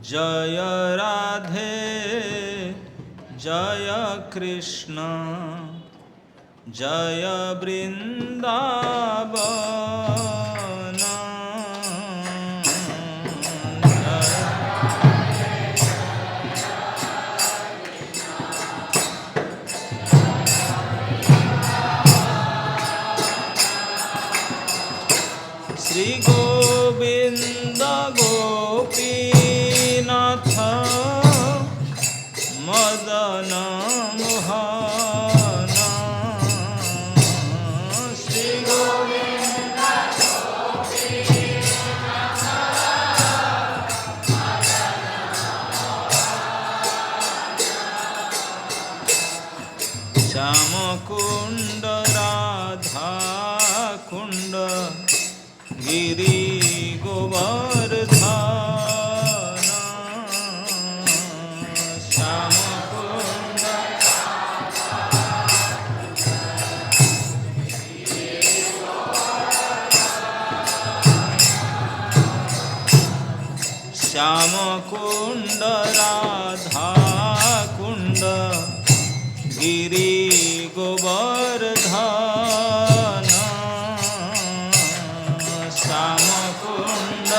जय राधे जय कृष्ण जय वृंदावन श्री गोविंद गोपीनाथ मदन मोहन श्री गोविंद श्याम कुंड राधा कुंड गिरी गोवर्धन श्याम कुंड श्याम कुंड राधा कुंड गिरी गोवर्धन श्याम कुंड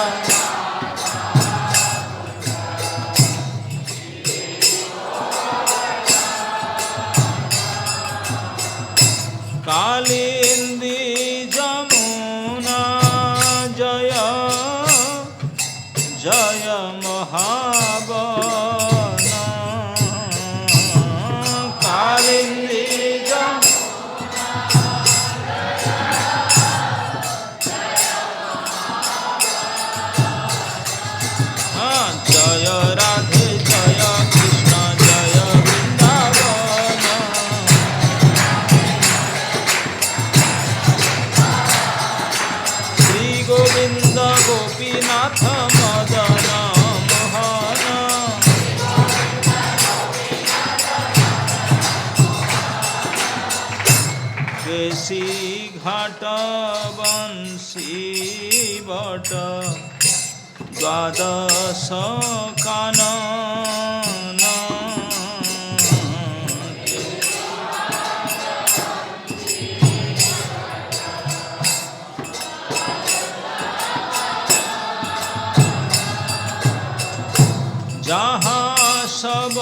कालिंदी जमुना जय जय महावन कालिंदी जय राधे जय कृष्ण जय वृंदावन श्री गोविंद गोपीनाथ मदन मोहन केशी घाट बंशी बट द्वादश कानन जहाँ सब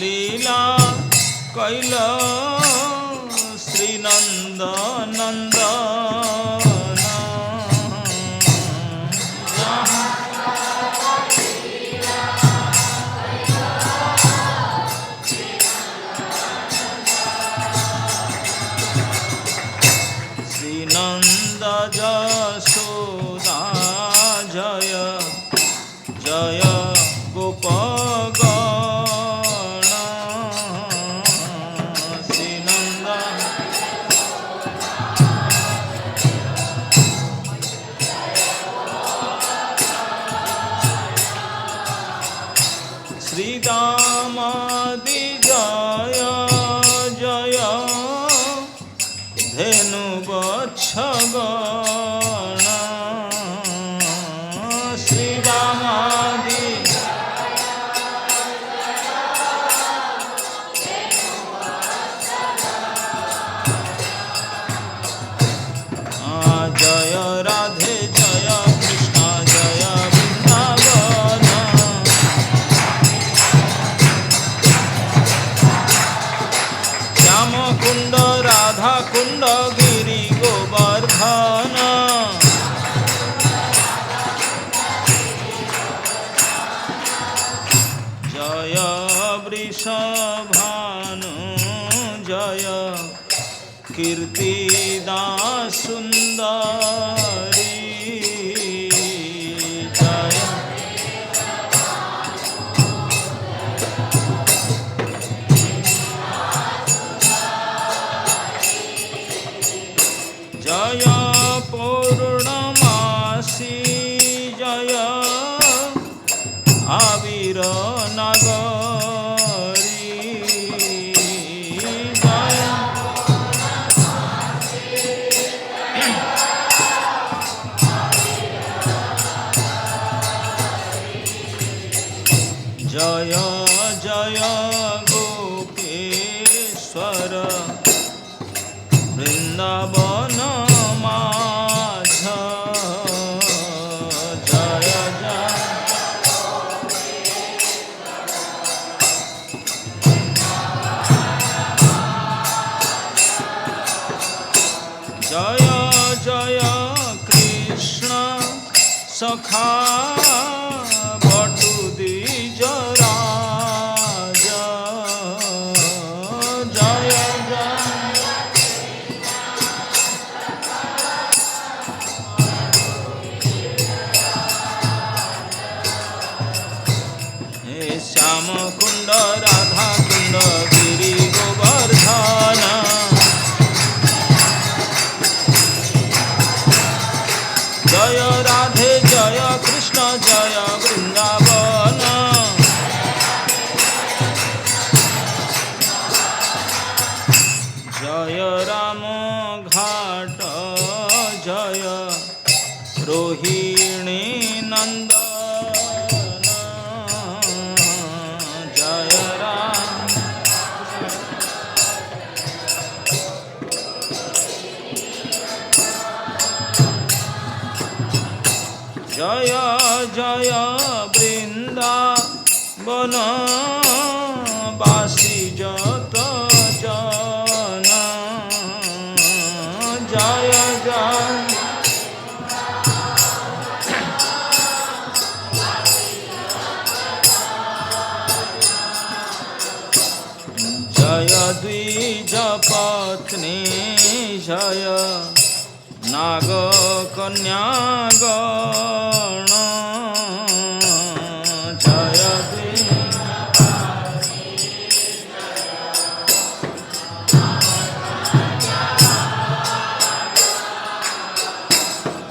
लीला कैल श्री नंद नंदन नंद जसोदा जय जय गोपगण श्री नंद श्री दामादि जय जय धेनु बत्सगण श्री रामादि जय राधे जय कृष्ण जय वृंदावन श्याम कुंड राधा कुंड गिरी गोवर्धन जय वृषभानु जय कीर्तिदा सुंदरी जय जय पूर्णमासी जय आविर नगरी ईश्वर वृंदावन माझ जय जय जय कृष्ण सखा बटु द्विज राज जय हे श्याम कुंड राधा कुंड गिरि गोवर्धन जय राधे जय कृष्ण जय वृंदावन जय राम घाट जय रोहिणी नंदन जय राम जय जय वृंदावन वासी जत जन जय जय जय द्विज पत्नी जय नाग कन्यागण जय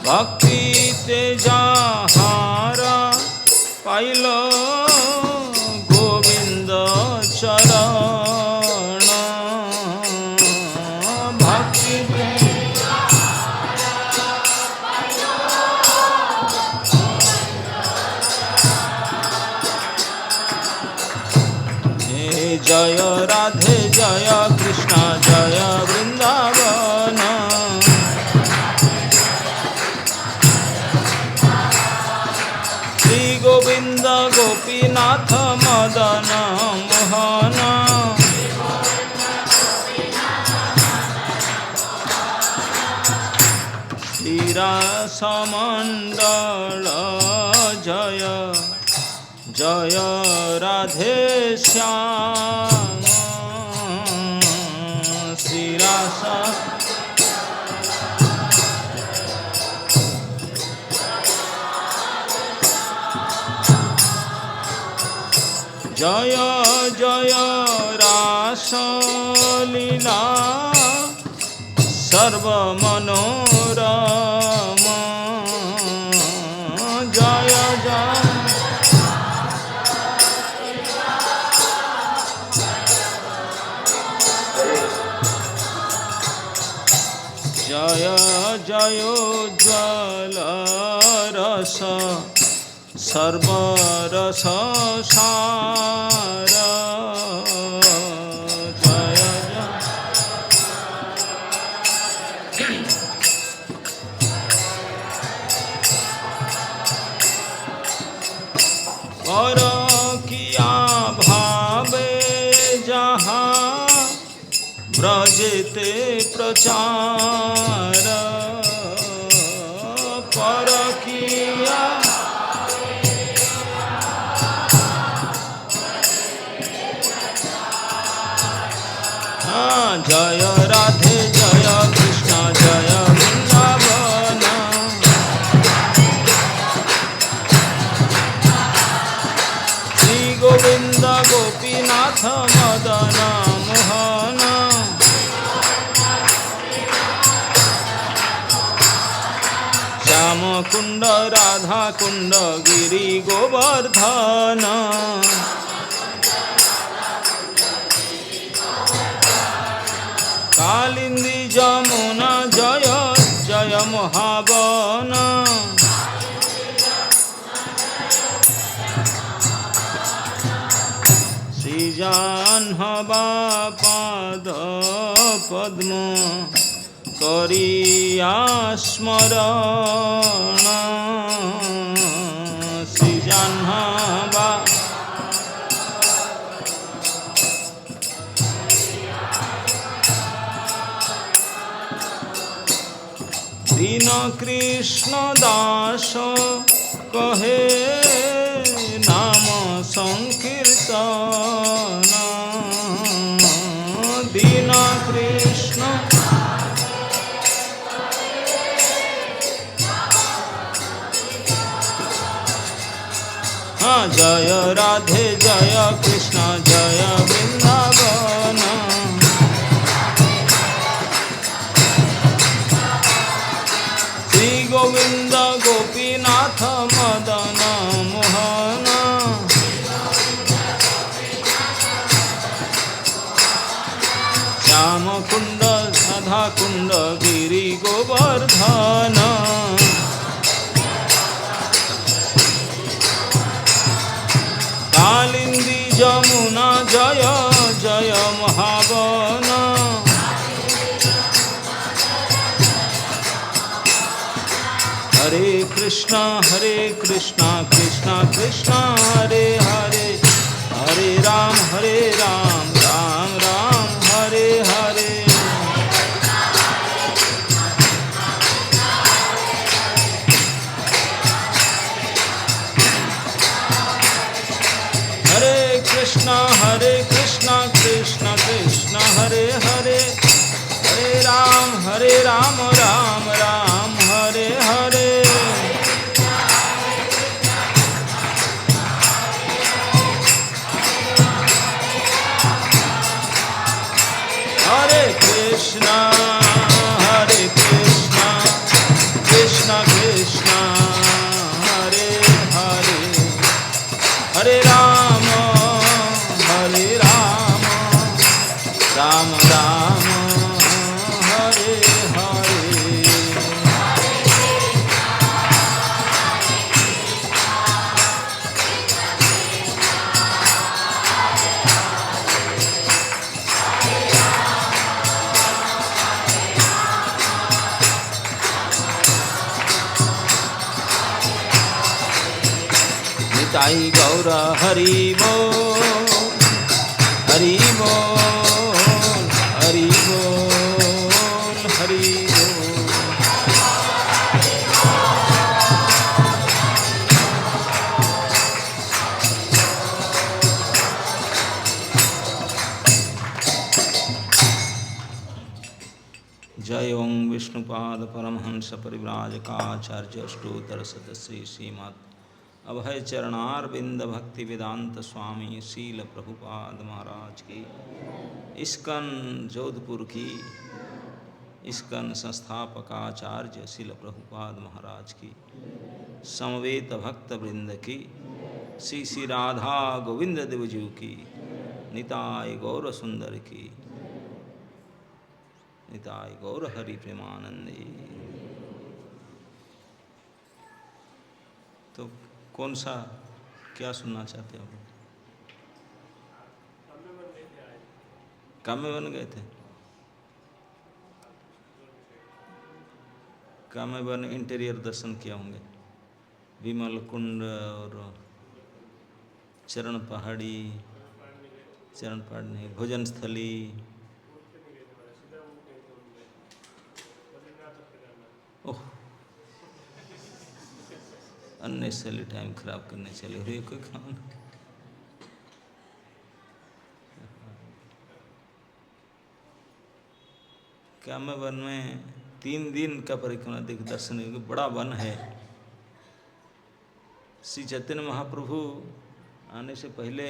भक्ति तेजाहारा पाइल गोविंद चरण भक्ति जय राधे जय कृष्ण जय वृंदावन श्री गोविंद गोपीनाथ मदन मोहन श्रीरासमंडल जय जय राधे श्याम श्रीरास जय जय रास लीला सर्वमनोरम जय जय जय जयोज्वल रस सर्वरस सार जय पर किया भावे जहाँ ब्रजते प्रचार पर किया जय राधे जय कृष्ण जय वृंदावन श्री गोविंद गोपीनाथ मदन मोहन श्याम कुंड राधा कुंड गिरि गोवर्धन कालिंदी जमुना जय जय महावन श्री জাহ্নবা পাদ পদ্ম করিয়া স্মরণ শ্রী জাহ্নবা দীন কৃষ্ণ দাস কহে নাম সংকীর্তন দীন কৃষ্ণ জয় রাধে জয় কৃষ্ণ জয় বৃন্দাবন শ্রী গোবিন্দ গোপীনাথ মদন মোহন শ্যাম কুণ্ড রাধা কুণ্ড গিরি গোবর্ধন কালিন্দী যমুনা জয় জয় মহাবন হরে কৃষ্ণ কৃষ্ণ কৃষ্ণ হরে হরে হরে রাম রাম রাম হরে হরে हरे कृष्णा कृष्ण कृष्ण हरे हरे हरे राम राम राम हरे हरे हरे कृष्णा कृष्ण कृष्ण हरे हरे हरे राम राम राम हरे हरे निताई गौर हरि बोल हरि बोल हरि बोल हरि बोल जय ओं विष्णुपाद परमहंस परिव्राजकाचार्य अष्टोत्तर शतश्री श्रीमद अभय चरणारविंद भक्ति वेदांत स्वामी शील प्रभुपाद महाराज की, इस्कन जोधपुर की, इस्कन संस्थापकाचार्य शील प्रभुपाद महाराज की, समवेत भक्त वृंद की, श्री श्री राधा गोविंद देवजू की, निताय गौर सुंदर की, निताय गौर हरि प्रेमानंदी। तो कौन सा क्या सुनना चाहते हो? कामे बन गए थे? कामे बन इंटीरियर दर्शन किया होंगे, विमल कुंड और चरण पहाड़ी, चरण पहाड़ी भोजन स्थली, ओह अननेसेसरी टाइम खराब करने चले हुए कोई काम नहीं। कामे वन में 3 दिन का परिक्रमा देख दर्शन, बड़ा वन है। श्री चैतन्य महाप्रभु आने से पहले,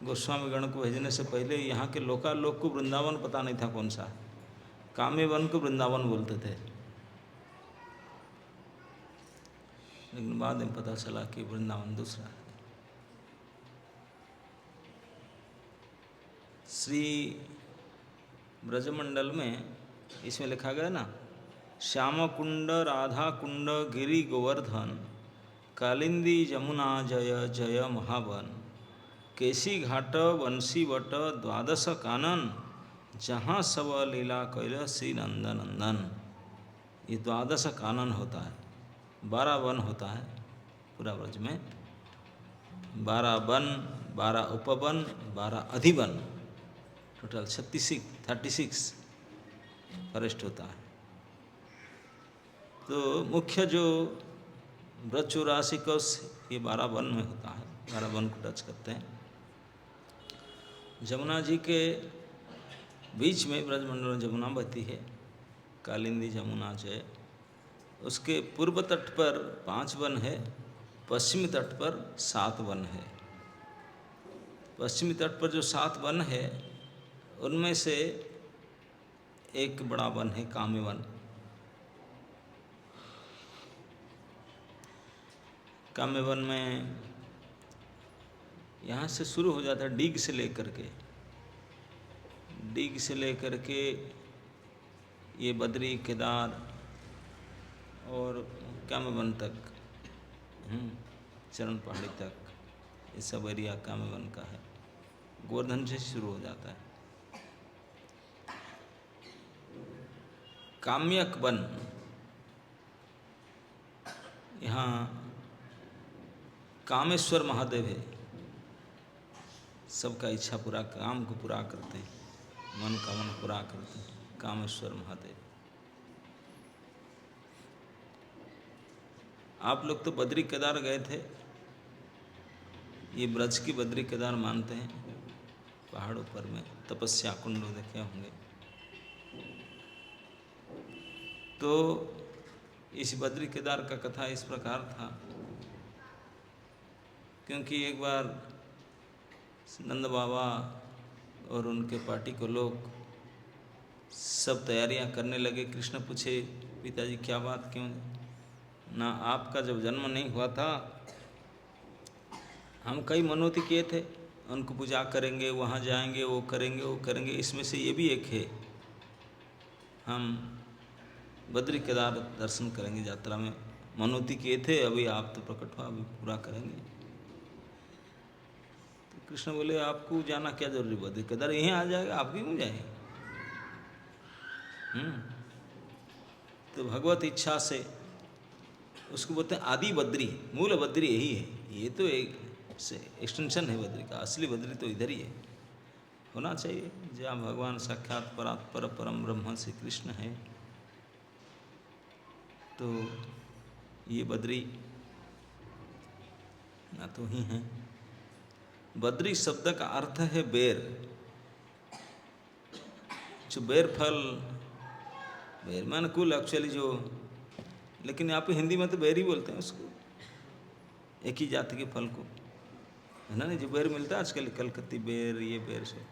गोस्वामी गण को भेजने से पहले यहाँ के लोकालोक को वृंदावन पता नहीं था कौन सा, कामे वन को वृंदावन बोलते थे। लेकिन बाद में पता चला कि वृंदावन दूसरा है। श्री ब्रजमंडल में इसमें लिखा गया ना, श्याम कुंड राधा कुंड गिरि गोवर्धन कालिंदी जमुना जय जय महावन केसी घाट वंशी वट द्वादश कानन, जहाँ सब लीला कैल श्री नंदन नंदन। ये द्वादश कानन होता है, 12 वन होता है पूरा ब्रज में, 12 वन, 12 उपवन, 12 अधिवन, टोटल 36 फॉरेस्ट होता है। तो मुख्य जो ब्रज 84 कोस ये 12 वन में होता है, 12 वन को टच करते हैं। जमुना जी के बीच में ब्रजमंडल में जमुना बहती है, कालिंदी जमुना जो है, उसके पूर्व तट पर 5 वन है, पश्चिमी तट पर 7 वन है। पश्चिमी तट पर जो 7 वन है उनमें से एक बड़ा वन है काम्य वन। काम्य वन में यहाँ से शुरू हो जाता है, डीग से लेकर के ये बद्री केदार और काम्य वन तक, चरण पहाड़ी तक, ये सब एरिया काम्य वन का है। गोवर्धन से शुरू हो जाता है। काम्यक वन, यहाँ कामेश्वर महादेव है, सबका इच्छा पूरा, काम को पूरा करते हैं, मन का मन पूरा करते हैं, कामेश्वर महादेव। आप लोग तो बद्री केदार गए थे, ये ब्रज की बद्री केदार मानते हैं, पहाड़ों पर में तपस्या कुंड देखे होंगे। तो इस बद्री केदार का कथा इस प्रकार था, क्योंकि एक बार नंद बाबा और उनके पार्टी को लोग सब तैयारियां करने लगे। कृष्ण पूछे, पिताजी क्या बात, क्यों ना, आपका जब जन्म नहीं हुआ था हम कई मनौती किए थे, उनको पूजा करेंगे, वहाँ जाएंगे, वो करेंगे, इसमें से ये भी एक है, हम बद्री केदार दर्शन करेंगे, यात्रा में मनौती किए थे, अभी आप तो प्रकट हुआ, अभी पूरा करेंगे। तो कृष्ण बोले, आपको जाना क्या जरूरी, बद्री केदार यहीं आ जाएगा, आप क्यों जाएंगे। तो भगवत इच्छा से उसको बोलते हैं आदि बद्री, मूल बद्री यही है, ये तो एक से एक्सटेंशन है बद्री का, असली बद्री तो इधर ही है, होना चाहिए जहाँ भगवान साक्षात परात्पर परम ब्रह्म श्री कृष्ण है। तो ये बद्री ना तो ही है। बद्री शब्द का अर्थ है बेर, जो बेर फल, बेर मान कुल एक्चुअली जो, लेकिन यहाँ पे हिंदी में तो बेर ही बोलते हैं उसको, एक ही जाति के फल को, है ना, जो बेर मिलता है आजकल, कलकत्ती बेर, ये बेर से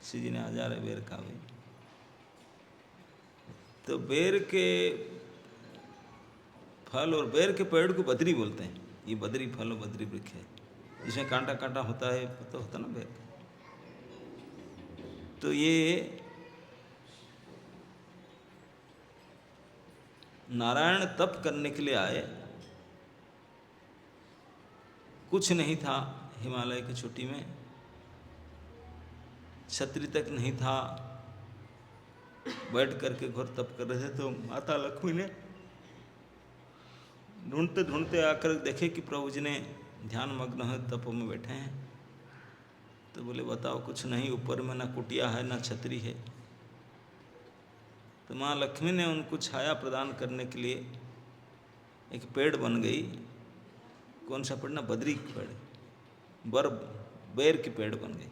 सीजन आ जा रहे बेर का भी। तो बेर के फल और बेर के पेड़ को बद्री बोलते हैं। ये बद्री फल और बद्री वृक्ष है, जिसमें कांटा कांटा होता है, तो होता ना बेर। तो ये नारायण तप करने के लिए आए, कुछ नहीं था हिमालय की चोटी में, छतरी तक नहीं था, बैठ करके घोर तप कर रहे थे। तो माता लक्ष्मी ने ढूंढते ढूंढते आकर देखे कि प्रभु जी ने ध्यान मग्न है, तप में बैठे हैं। तो बोले, बताओ, कुछ नहीं, ऊपर में ना कुटिया है ना छतरी है। तो माँ लक्ष्मी ने उनको छाया प्रदान करने के लिए एक पेड़ बन गई। कौन सा पेड़ ना, बद्री पेड़, बेर के पेड़ बन गई।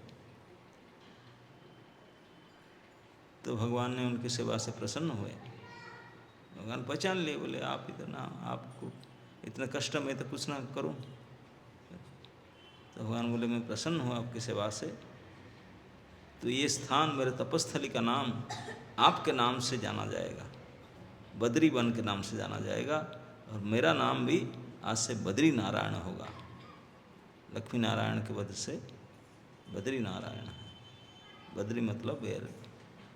तो भगवान ने उनकी सेवा से प्रसन्न हुए, भगवान पहचान लिए, बोले आप इधर ना, आपको इतना कष्ट में तो कुछ ना करूं। तो भगवान बोले, मैं प्रसन्न हूँ आपकी सेवा से, तो ये स्थान मेरे तपस्थली का नाम आपके नाम से जाना जाएगा, बद्री वन के नाम से जाना जाएगा, और मेरा नाम भी आज से बद्री नारायण होगा। लक्ष्मी नारायण के वजह से बद्री नारायण है। बद्री मतलब बेर,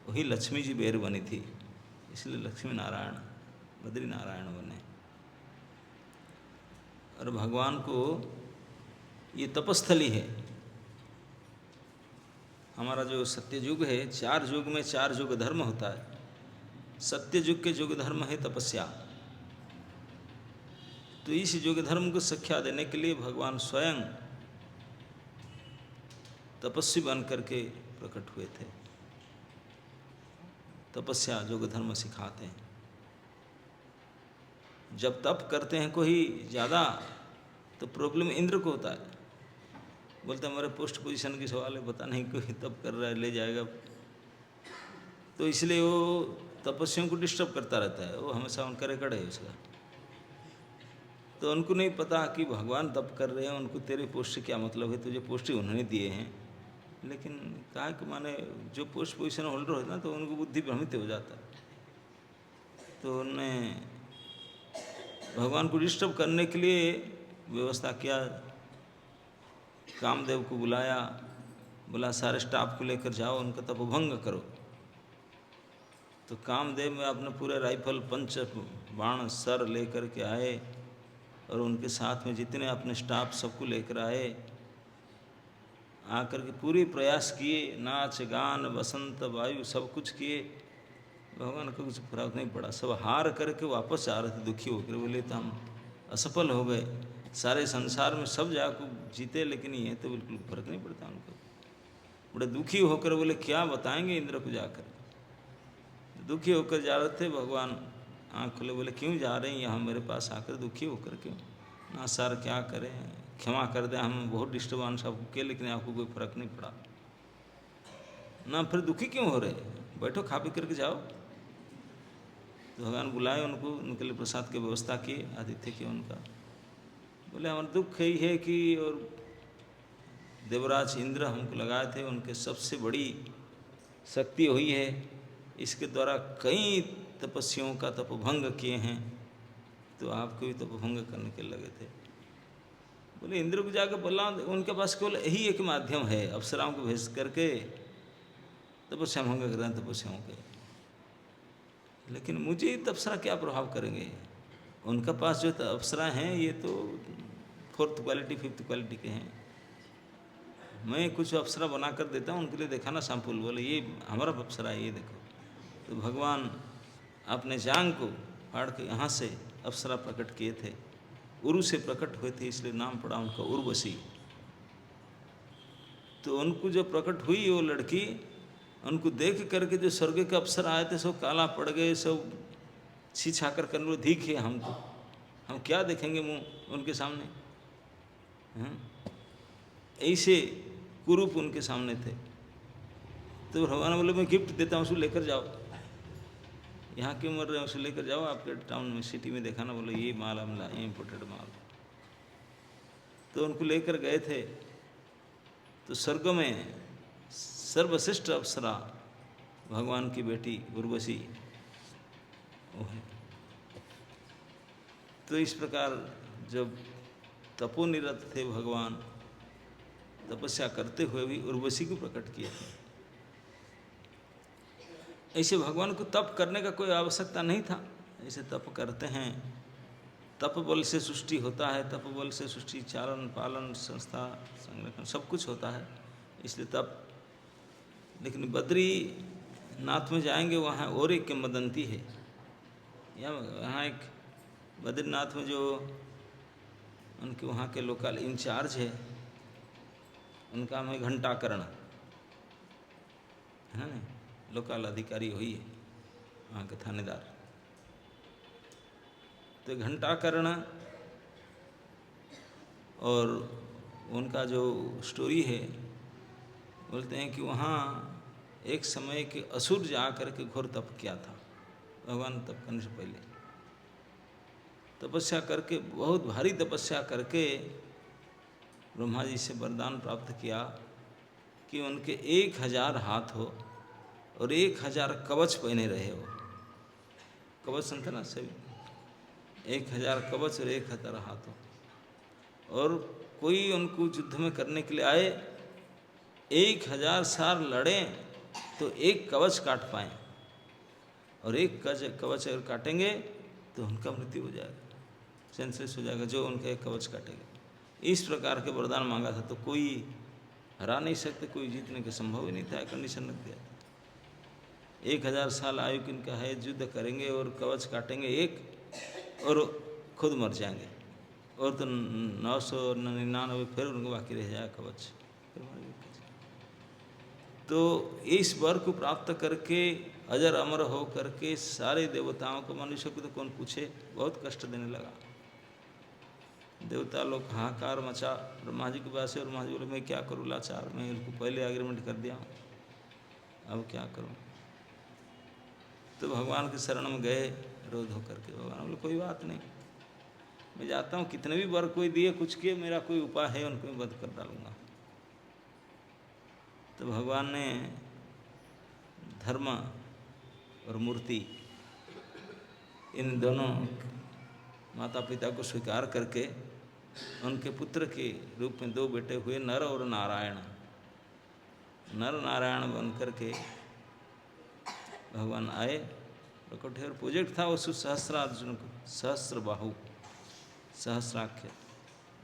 वही लक्ष्मी जी बेर बनी थी, इसलिए लक्ष्मी नारायण बद्री नारायण बने। और भगवान को ये तपस्थली है, हमारा जो सत्य युग है, 4 युग में 4 युग धर्म होता है। सत्य युग के युग धर्म है तपस्या। तो इस युग धर्म को शिक्षा देने के लिए भगवान स्वयं तपस्वी बन करके प्रकट हुए थे। तपस्या युग धर्म सिखाते हैं। जब तप करते हैं कोई ज़्यादा तो प्रॉब्लम इंद्र को होता है। बोलते हमारे पोस्ट पोजीशन की सवाल है, पता नहीं कोई तप कर रहा है ले जाएगा, तो इसलिए वो तपस्वियों को डिस्टर्ब करता रहता है। वो हमेशा उनका रिकॉर्ड है उसका। तो उनको नहीं पता कि भगवान तप कर रहे हैं, उनको तेरे पोस्ट से क्या मतलब है, तुझे पोस्ट ही उन्होंने दिए हैं। लेकिन कहा कि माने जो पोस्ट पोजीशन होल्डर होता है ना, तो उनको बुद्धि भ्रमित हो जाता है। तो उन्होंने भगवान को डिस्टर्ब करने के लिए व्यवस्था किया। कामदेव को बुलाया, बोला सारे स्टाफ को लेकर जाओ, उनका तपभंग करो। तो कामदेव में अपने पूरे राइफल पंच बाण सर लेकर के आए और उनके साथ में जितने अपने स्टाफ सबको लेकर आए। आकर के पूरे प्रयास किए, नाच गान बसंत वायु सब कुछ किए। भगवान को कुछ फर्क नहीं पड़ा। सब हार करके वापस आ रहे थे दुखी होकर। बोले तो हम असफल हो गए, सारे संसार में सब जाकर जीते, लेकिन ये तो बिल्कुल फर्क नहीं पड़ता उनको। बड़े दुखी होकर बोले क्या बताएंगे इंद्र को जाकर। दुखी होकर जा रहे थे। भगवान आँख खोले, बोले क्यों जा रहे हैं यहाँ मेरे पास आकर दुखी होकर क्यों? ना सर क्या करें, क्षमा कर दें, हम बहुत डिस्टर्बेंस आपको किए, लेकिन आपको कोई फर्क नहीं पड़ा ना। फिर दुखी क्यों हो रहे, बैठो खा पी करके जाओ। तो भगवान बुलाए उनको, उनके लिए प्रसाद की व्यवस्था की, आतिथ्य किया उनका। बोले हमारा दुख यही है कि और देवराज इंद्र हमको लगाए थे, उनके सबसे बड़ी शक्ति हुई है, इसके द्वारा कई तपस्वियों का तपभंग किए हैं, तो आपको भी तपभंग करने के लगे थे। बोले इंद्र को जाकर बोला, उनके पास केवल यही एक माध्यम है, अप्सराओं को भेज करके तपस्या भंग कर रहे हैं तपस्याओं के। लेकिन मुझे अप्सरा क्या प्रभाव करेंगे? उनका पास जो अप्सरा हैं ये तो 4th क्वालिटी 5th क्वालिटी के हैं। मैं कुछ अप्सरा बना कर देता हूँ, उनके लिए देखा ना सैंपल। बोले ये हमारा अप्सरा है, ये देखो। तो भगवान अपने जांग को फाड़ के यहाँ से अप्सरा प्रकट किए थे। उरु से प्रकट हुए थे, इसलिए नाम पड़ा उनका उर्वशी। तो उनको जो प्रकट हुई वो लड़की, उनको देख करके जो स्वर्ग के अप्सरा आए थे सब काला पड़ गए, सब छीछा कर करने दिखे हमको, हम क्या देखेंगे मुँह उनके सामने। ऐसे कुरूप उनके सामने थे। तो भगवान बोले मैं गिफ्ट देता हूँ, उसको लेकर जाओ। यहाँ क्यों मर रहे हैं, उसे लेकर जाओ आपके टाउन में सिटी में दिखाना। बोले ये माल हम लाए, इम्पोर्टेड माल। तो उनको लेकर गए थे। तो स्वर्ग में सर्वश्रेष्ठ अप्सरा भगवान की बेटी उर्वशी वो है। तो इस प्रकार जब तपोनिरत थे भगवान, तपस्या करते हुए भी उर्वशी को प्रकट किया। ऐसे भगवान को तप करने का कोई आवश्यकता नहीं था। ऐसे तप करते हैं, तप बल से सृष्टि होता है, तप बल से सृष्टि चालन पालन संस्था संरक्षण सब कुछ होता है, इसलिए तप। लेकिन बद्रीनाथ में जाएंगे, वहाँ और एक किंवदंती है। यहाँ एक बद्रीनाथ में जो उनके वहाँ के लोकल इंचार्ज है, उनका नाम है घंटाकर्ण, है ना, लोकल अधिकारी हुई है वहाँ के थानेदार। तो घंटाकर्ण और उनका जो स्टोरी है, बोलते हैं कि वहाँ एक समय के असुर जा कर के घोर तप किया था। भगवान तप करने से पहले तपस्या करके, बहुत भारी तपस्या करके ब्रह्मा जी से वरदान प्राप्त किया कि उनके 1000 हाथ हो और 1000 कवच पहने रहे हो। कवच सुनते ना सभी, 1000 कवच और 1000 हाथ हो, और कोई उनको युद्ध में करने के लिए आए, 1000 साल लड़ें तो एक कवच काट पाएँ, और एक कवच अगर काटेंगे तो उनका मृत्यु हो जाएगा, सेंसलेस हो जाएगा जो उनका एक कवच काटेगा। इस प्रकार के वरदान मांगा था। तो कोई हरा नहीं सकते, कोई जीतने का संभव ही नहीं था, कंडीशन रख दिया था। 1000 साल आयु किनका है, युद्ध करेंगे और कवच काटेंगे एक, और खुद मर जाएंगे, और तो 999 फिर उनको बाकी रह जाए कवच, फिर मर गए। तो इस वर को प्राप्त करके अजर अमर हो करके सारे देवताओं को, मनुष्य को तो कौन पूछे, बहुत कष्ट देने लगा। देवता लोग हाहाकार मचा, ब्रह्मा जी के पास, और ब्रह्मा जी बोले मैं क्या करूँ लाचार, मैं इनको पहले एग्रीमेंट कर दिया, अब क्या करूँ। तो भगवान के शरण में गए रोध होकर के। भगवान बोले कोई बात नहीं, मैं जाता हूँ, कितने भी वर कोई दिए कुछ किए, मेरा कोई उपाय है, उनको मैं वध कर डालूंगा। तो भगवान ने धर्म और मूर्ति इन दोनों माता पिता को स्वीकार करके उनके पुत्र के रूप में 2 बेटे हुए, नर और नारायण। नर नारायण बन करके भगवान आए प्रकट, और प्रोजेक्ट था उस सहस्रार्जुन को, सहस्र बाहु, सहस्राख्य,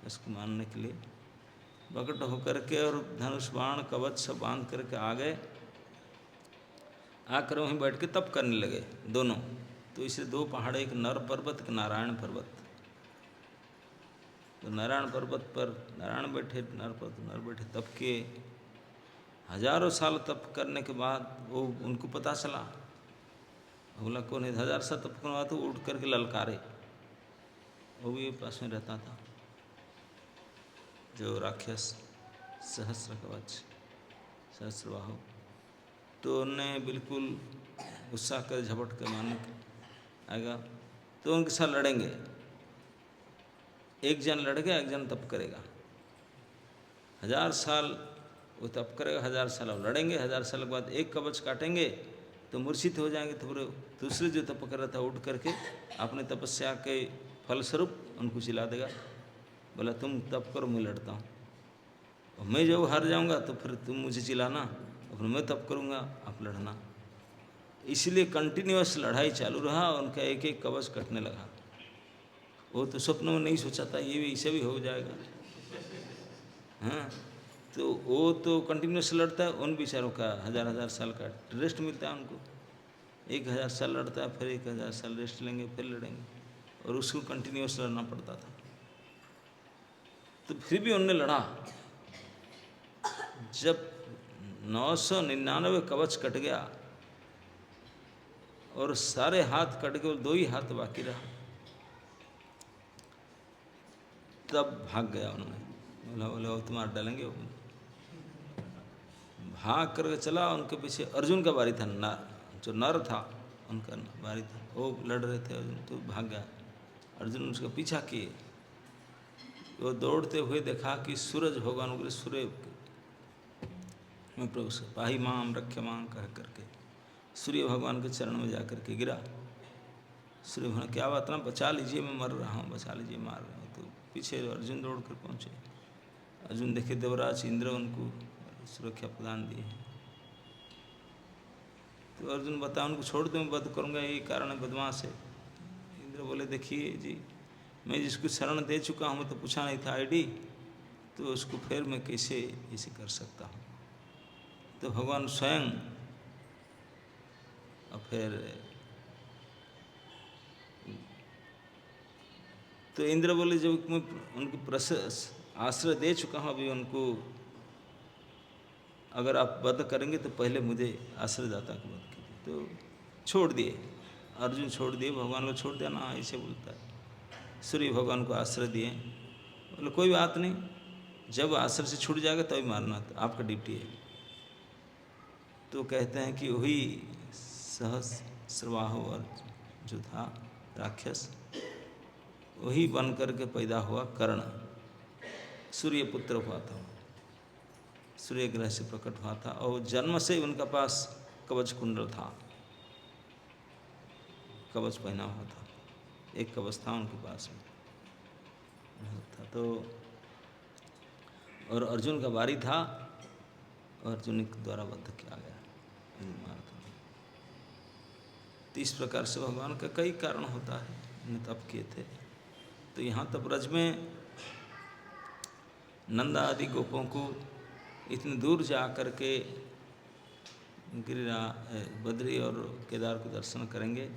इसको मानने के लिए प्रकट होकर के, और धनुष बाण कवच सब बांध करके आ गए। आकर वहीं बैठ के तप करने लगे दोनों। तो इसे 2 पहाड़, एक नर पर्वत, एक नारायण पर्वत। तो नारायण पर्वत पर नारायण बैठे, नर पर्वत नर बैठे, तप किए। हजारों साल तप करने के बाद वो उनको पता चला, बोला कौन है, 1000 साल तप करने बाद तो उठ करके ललकारे। वो भी पास में रहता था जो राक्षस सहस्र कवच सहस्रबाहु। तो उनने बिल्कुल गुस्सा कर झपट के मारने आएगा, तो उनके साथ लड़ेंगे। एक जन लड़ गया, एक जन तप करेगा। 1000 साल वो तप करेगा, 1000 साल अब लड़ेंगे। 1000 साल के बाद एक कवच काटेंगे तो मूर्छित हो जाएंगे। तो फिर दूसरे जो तप कर रहा था उठ करके अपने तपस्या के फलस्वरूप उनको चिल्ला देगा, बोला तुम तप करो, मैं लड़ता हूँ। और मैं जब हार जाऊँगा तो फिर तुम मुझे चिल्लाना, और फिर मैं तप करूँगा, आप लड़ना। इसलिए कंटिन्यूअस लड़ाई चालू रहा, उनका एक एक कवच कटने लगा। वो तो स्वप्न में नहीं सोचा था ये भी इसे भी हो जाएगा। हाँ, तो वो तो कंटिन्यूस लड़ता है, उन बेचारों का 1000 साल का रेस्ट मिलता है उनको। 1000 साल लड़ता है, फिर 1000 साल रेस्ट लेंगे, फिर लड़ेंगे, और उसको कंटिन्यूस लड़ना पड़ता था। तो फिर भी उनने लड़ा। जब 999 कवच कट गया और सारे हाथ कट गए, 2 ही हाथ बाकी रहा, तब भाग गया उन्होंने। बोला वो तुम्हारा डालेंगे। वो भाग करके चला, उनके पीछे अर्जुन का बारी था, जो नर था उनका बारी था, वो लड़ रहे थे अर्जुन, तो भाग गया। अर्जुन उसका पीछा किए, वो दौड़ते हुए देखा कि सूरज भगवान बोले सूर्य में प्रभु से पाही माम रख्य माम कह करके सूर्य भगवान के चरण में जा करके गिरा। सूर्य भगवान क्या बात ना, बचा लीजिए, मैं मर रहा हूँ, बचा लीजिए, मार रहा हूँ। तो पीछे अर्जुन दौड़ कर पहुँचे। अर्जुन देखे देवराज इंद्र उनको सुरक्षा प्रदान दिए। तो अर्जुन बता उनको छोड़ दो, मैं वध करूँगा, यही कारण है, बदमाश है। इंद्र बोले देखिए जी, मैं जिसको शरण दे चुका हूँ, तो पूछा नहीं था आईडी, तो उसको फिर मैं कैसे ऐसे कर सकता हूँ। तो भगवान स्वयं और फिर तो इंद्र बोले जब मैं उनको आश्रय दे चुका हूँ, अभी उनको अगर आप वध करेंगे तो पहले मुझे आश्रयदाता को वध कीजिए। तो छोड़ दिए, अर्जुन छोड़ दिए, भगवान को छोड़ दिया ना, ऐसे बोलता है। सूर्य भगवान को आश्रय दिए, बोले कोई बात नहीं, जब आश्रय से छूट जाएगा तभी मारना, तो आपका ड्यूटी है। तो कहते हैं कि वही सहस्रबाहु और जो था राक्षस, वही बन करके पैदा हुआ कर्ण, सूर्य पुत्र हुआ था, सूर्य ग्रह से प्रकट हुआ था। और जन्म से उनका पास कवच कुंडल था, कवच पहना हुआ था, एक कवच था उनके पास में था। तो और अर्जुन का बारी था, अर्जुन के द्वारा वध किया गया, तो इस प्रकार से भगवान का कई कारण होता है, उन्हें तप किए थे। तो यहाँ तब ब्रज में नंदा आदि गोपों को इतनी दूर जा कर के बद्री और केदार को दर्शन करेंगे,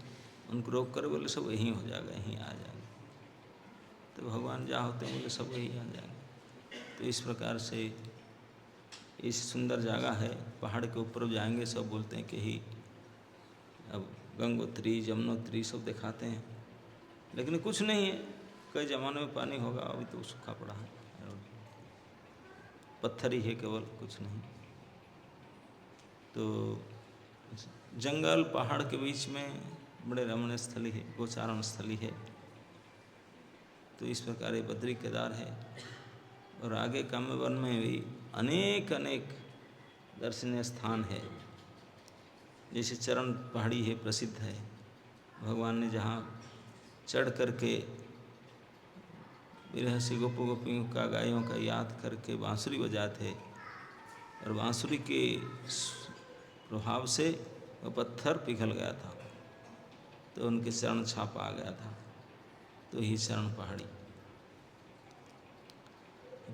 उनको रोक कर बोले सब यहीं हो जाएगा, यहीं आ जाएंगे। तो भगवान जहाँ होते हैं बोले सब यहीं आ जाएंगे। तो इस प्रकार से इस सुंदर जगह है, पहाड़ के ऊपर जाएंगे, सब बोलते हैं कि ही अब गंगोत्री जमुनोत्री सब दिखाते हैं, लेकिन कुछ नहीं है। कई ज़माने में पानी होगा, अभी तो सूखा पड़ा है, पत्थर ही है केवल, कुछ नहीं। तो जंगल पहाड़ के बीच में बड़े रमणीय स्थली है, गोचारण स्थली है। तो इस प्रकार ये बद्री केदार है। और आगे काम्यवन में भी अनेक अनेक दर्शनीय स्थान है। जैसे चरण पहाड़ी है, प्रसिद्ध है, भगवान ने जहाँ चढ़ करके विरहसी गोप गोपियों का गायों का याद करके बांसुरी बजाए थे, और बांसुरी के प्रभाव से वह पत्थर पिघल गया था, तो उनके चरण छाप आ गया था। तो ही चरण पहाड़ी।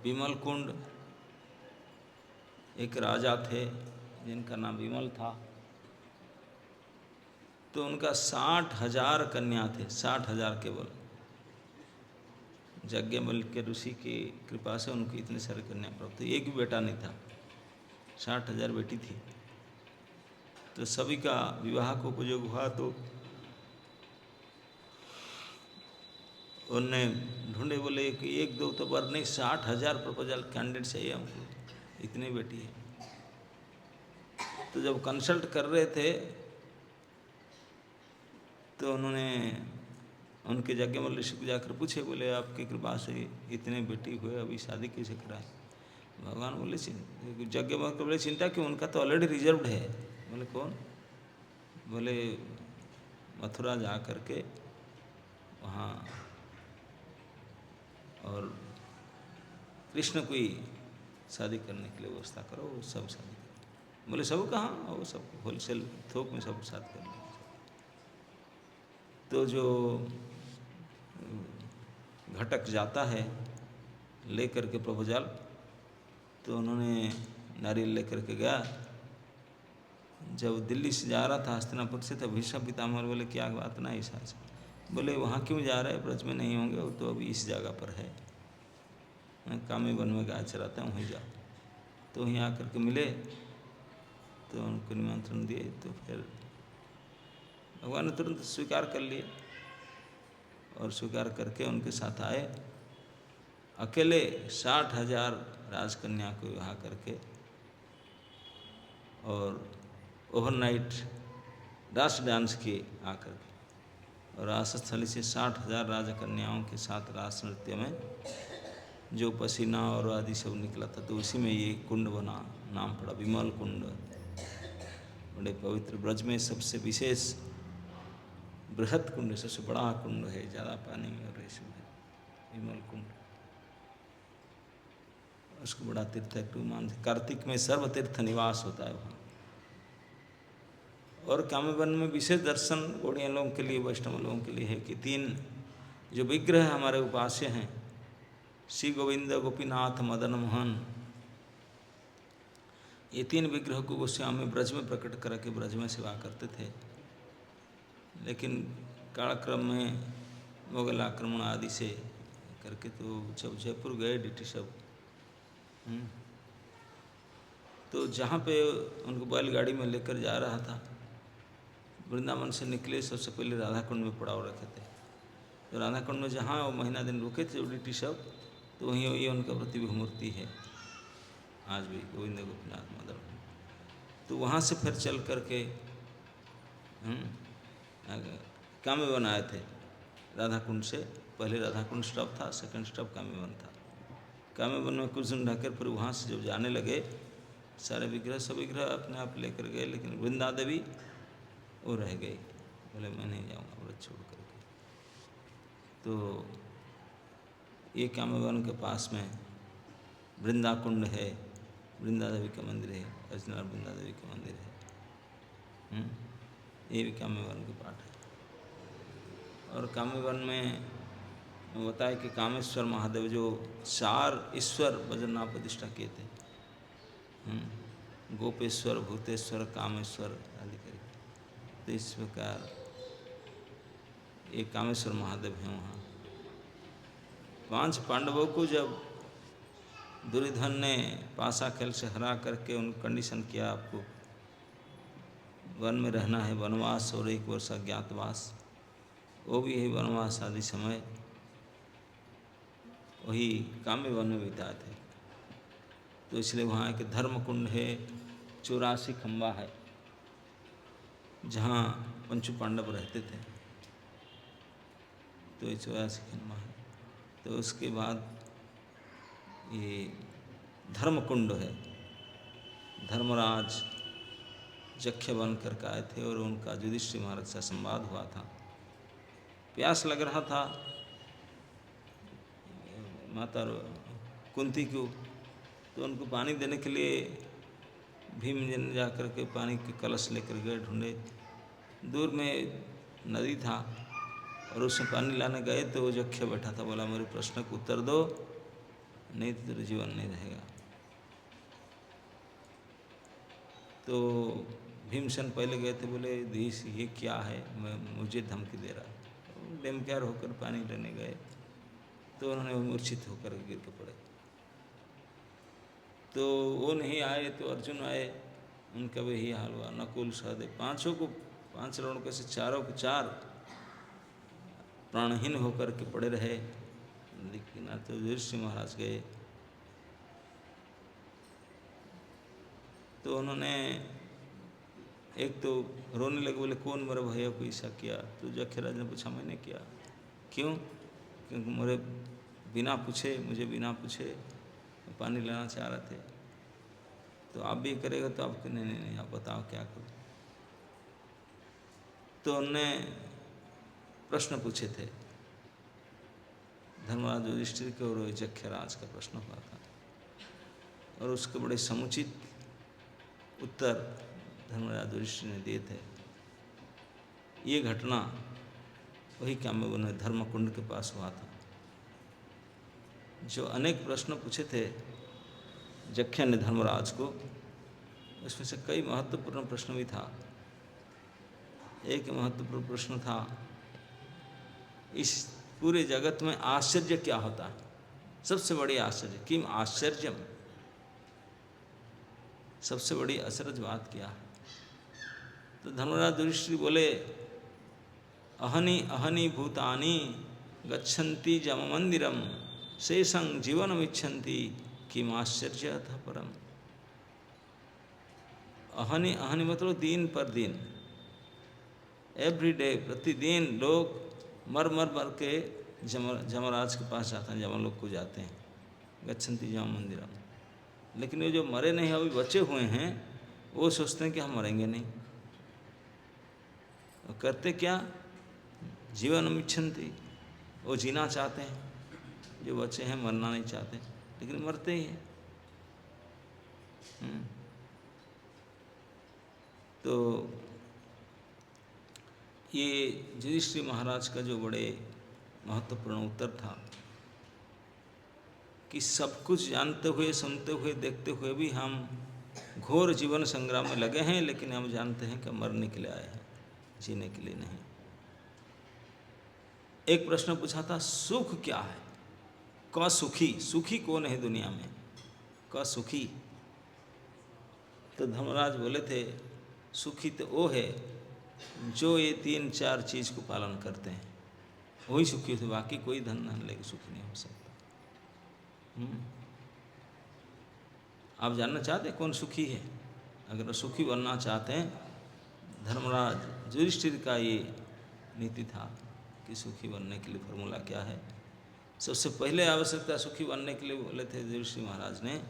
विमल कुंड, एक राजा थे जिनका नाम विमल था, तो उनका 60,000 कन्या थे, 60,000 केवल। यज्ञवल्क्य के ऋषि की कृपा से उनको इतने सारे कन्या प्राप्त हुई, एक भी बेटा नहीं था, 60,000 बेटी थी। तो सभी का विवाह को उपयोग हुआ, तो उनने ढूंढे, बोले कि एक दो तो वर नहीं, 60,000 प्रपोजल कैंडिडेट चाहिए हमको, इतनी बेटी है। तो जब कंसल्ट कर रहे थे तो उन्होंने उनके यज्ञवल्क्य ऋषि को जाकर पूछे, बोले आपकी कृपा से इतने बेटी हुए, अभी शादी कैसे कराए? भगवान बोले यज्ञवल्क्य बोले चिंता क्यों, उनका तो ऑलरेडी रिजर्व्ड है। बोले कौन? बोले मथुरा जा कर के वहाँ और कृष्ण को ही शादी करने के लिए व्यवस्था करो, वो सब शादी करो। बोले सब कहाँ? वो सब होलसेल थोक में सब शादी कर। तो जो घटक जाता है लेकर के प्रपोजल, तो उन्होंने नारियल लेकर के गया। जब दिल्ली से जा रहा था हस्तिनापुर से, तब भीष्म पितामह बोले क्या बात ना ऐसा ऐसा। बोले वहाँ क्यों जा रहे हैं, ब्रज में नहीं होंगे, वो तो अभी इस जगह पर है, कामी वन में गाय चराता है, वहीं जाओ। तो वहीं आकर के मिले, तो उनको निमंत्रण दिए। तो फिर भगवान ने तुरंत स्वीकार कर लिए, और स्वीकार करके उनके साथ आए। अकेले 60,000 राजकन्या को विवाह करके, और ओवरनाइट रास डांस किए आकर के, और रासस्थली से 60,000 राजकन्याओं के साथ रास नृत्य में जो पसीना और आदि सब निकला था, तो उसी में ये कुंड बना, नाम पड़ा विमल कुंड। बड़े पवित्र, ब्रज में सबसे विशेष बृहत कुंड, सबसे बड़ा कुंड है, ज़्यादा पानी में और रेशम है, विमल कुंड। उसको बड़ा तीर्थ है, मानते कार्तिक में सर्व तीर्थ निवास होता है वहाँ। और काम्यवन में विशेष दर्शन गौड़िया लोगों के लिए, वैष्णव लोगों के लिए है कि 3 जो विग्रह हमारे उपास्य हैं, श्री गोविंद, गोपीनाथ, मदन मोहन, ये 3 विग्रह को गोस्वामी ब्रज में प्रकट करके ब्रज में सेवा करते थे। लेकिन कालक्रम में मुगल आक्रमण आदि से करके, तो जब जयपुर गए ब्रिटिश सब, तो जहाँ पे उनको बैलगाड़ी में लेकर जा रहा था, वृंदावन से निकले, सबसे पहले राधा कुंड में पड़ाव रखे थे। तो राधा कुंड में जहाँ वो महीना दिन रुके थे ब्रिटिश सब, तो वहीं वही उनका प्रतिबिंब मूर्ति है आज भी, गोविंद गोपीनाथ मदन। तो वहाँ से फिर चल करके काम्यवन आए थे। राधा कुंड से पहले राधा कुंड स्टॉप था, सेकंड स्टॉप काम्यवन था। काम्यवन में कुछ दिन ढकर फिर वहाँ से जब जाने लगे, सारे विग्रह सब विग्रह अपने आप लेकर गए, लेकिन वृंदा देवी वो रह गई। बोले मैं नहीं जाऊँगा व्रत छोड़ करके। तो ये काम्यवन के पास में वृंदा कुंड है, वृंदा देवी का मंदिर है, अर्चना वृंदा देवी का मंदिर है। ये भी काम्यवन के पाठ है। और काम्यवन में बताया कि कामेश्वर महादेव जो 4 ईश्वर बजरनाथ प्रतिष्ठा किए थे, गोपेश्वर, भूतेश्वर, कामेश्वर आदि करके। तो इस प्रकार ये कामेश्वर महादेव हैं वहाँ। 5 पांडवों को जब दुर्योधन ने पासा खेल से हरा करके उन कंडीशन किया, आपको वन में रहना है, वनवास और 1 वर्ष अज्ञातवास, वो भी है वनवास आदि समय वही काम्य वन में बिताए थे। तो इसलिए वहाँ एक धर्म कुंड है, 84 खंबा है जहाँ पंचु पांडव रहते थे। तो ये 84 खंबा है। तो उसके बाद ये धर्म कुंड है। धर्मराज जख्य बन कर आए थे और उनका युधिष्ठिर महाराज से संवाद हुआ था। प्यास लग रहा था माता कुंती को, तो उनको पानी देने के लिए भीमजन जा कर के पानी के कलश लेकर गए, ढूंढे। दूर में नदी था और उसमें पानी लाने गए तो वो जख्य बैठा था, बोला मेरे प्रश्न को उत्तर दो, नहीं तो तेरा जीवन नहीं रहेगा। तो भीमसेन पहले गए थे, बोले धीश ये क्या है, मुझे धमकी दे रहा है। डेमक्यार होकर पानी लेने गए तो उन्होंने मूर्छित होकर गिर के पड़े। तो वो नहीं आए तो अर्जुन आए, उनका भी यही हाल हुआ। नकुल सहदेव 5 को 5 लड़कों से 4 के 4 प्राणहीन होकर के पड़े रहे। लेकिन तो युधिष्ठिर महाराज गए तो उन्होंने एक तो रोने लगे, बोले कौन मेरे भैया को ऐसा किया? तो जख्यराज ने पूछा मैंने किया। क्यों? क्योंकि मुझे बिना पूछे पानी लेना चाह रहे थे। तो आप भी करेगा? तो आप नहीं आप बताओ क्या करो। तो उनने प्रश्न पूछे थे धर्मराज युधिष्ठिर के, और जख्यराज का प्रश्न हुआ था और उसके बड़े समुचित उत्तर धर्मराज युधिष्ठिर ने दिए थे। ये घटना वही काम्यवन धर्मकुंड के पास हुआ था। जो अनेक प्रश्न पूछे थे जख्य ने धर्मराज को, उसमें से कई महत्वपूर्ण प्रश्न भी था। एक महत्वपूर्ण प्रश्न था, इस पूरे जगत में आश्चर्य क्या होता है? सबसे बड़ी आश्चर्य, किम आश्चर्यम, सबसे बड़ी आश्चर्य बात क्या है? तो धर्मराज युधिष्ठिर बोले अहनि अहनि भूतानि गच्छन्ति जम मंदिरम शेषं जीवनम इच्छन्ति किम आश्चर्यथ परम। अहनि अहनि मतलब दिन पर दिन, एवरी डे, प्रतिदिन लोग मर के जमराज के पास जाते हैं, जमलोक को जाते हैं, गच्छन्ति जम मंदिरम। लेकिन ये जो मरे नहीं अभी बचे हुए हैं वो सोचते हैं कि हम मरेंगे नहीं। और करते क्या? जीवनम इच्छन्ति, वो जीना चाहते हैं। जो बच्चे हैं मरना नहीं चाहते, लेकिन मरते ही हैं। तो ये युधिष्ठिर महाराज का जो बड़े महत्वपूर्ण उत्तर था कि सब कुछ जानते हुए, सुनते हुए, देखते हुए भी हम घोर जीवन संग्राम में लगे हैं, लेकिन हम जानते हैं कि मरने के लिए आए हैं, जीने के लिए नहीं। एक प्रश्न पूछा था, सुख क्या है? क सुखी, सुखी कौन है दुनिया में? क सुखी? तो धर्मराज बोले थे सुखी तो वो है जो ये 3-4 चीज़ को पालन करते हैं, वही सुखी होते। बाकी कोई धन लेके सुखी नहीं हो सकता। आप जानना चाहते हैं कौन सुखी है? अगर सुखी बनना चाहते हैं, धर्मराज युधिष्ठिर का ये नीति था कि सुखी बनने के लिए फॉर्मूला क्या है। सबसे पहले आवश्यकता सुखी बनने के लिए बोले थे युधिष्ठिर महाराज ने,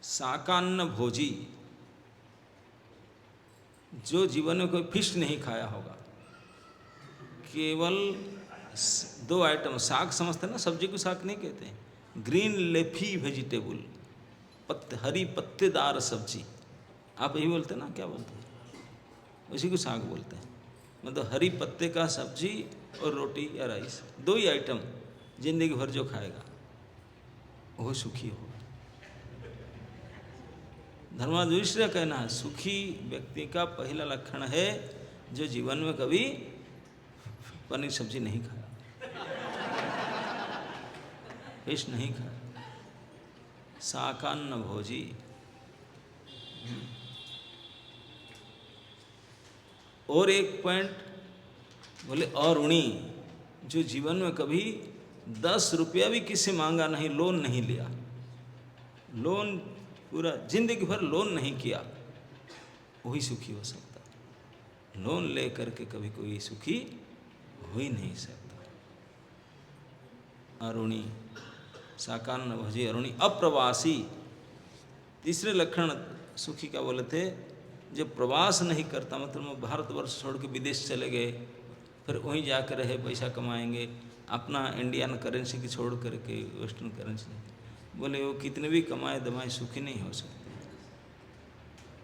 शाकान्न भोजी, जो जीवन में कोई फिश नहीं खाया होगा, केवल 2 आइटम, साग समझते हैं ना, सब्जी को साग नहीं कहते हैं, ग्रीन लेफी वेजिटेबल, हरी पत्तेदार सब्जी, आप यही बोलते हैं ना, क्या बोलते हैं? उसी को साग बोलते हैं। मतलब हरी पत्ते का सब्जी और रोटी या राइस, दो ही आइटम जिंदगी भर जो खाएगा वो सुखी होगा। धर्मराज युधिष्ठिर का कहना है सुखी व्यक्ति का पहला लक्षण है जो जीवन में कभी पनीर सब्जी नहीं खाया, फिश नहीं खाया, शाकान्न भोजी। और एक पॉइंट बोले अऋणी, जो जीवन में कभी 10 रुपया भी किसी मांगा नहीं, लोन नहीं लिया, लोन पूरा जिंदगी भर लोन नहीं किया, वही सुखी हो सकता। लोन ले करके कभी कोई सुखी हो ही नहीं सकता। अरुणी, शाकान्न भोजी अरुणी, अप्रवासी। तीसरे लक्षण सुखी का बोले थे जो प्रवास नहीं करता, मतलब भारतवर्ष छोड़ के विदेश चले गए, फिर वहीं जाकर रहे, पैसा कमाएंगे, अपना इंडियन करेंसी की छोड़ करके वेस्टर्न करेंसी, बोले वो कितने भी कमाए दमाए सुखी नहीं हो सकते,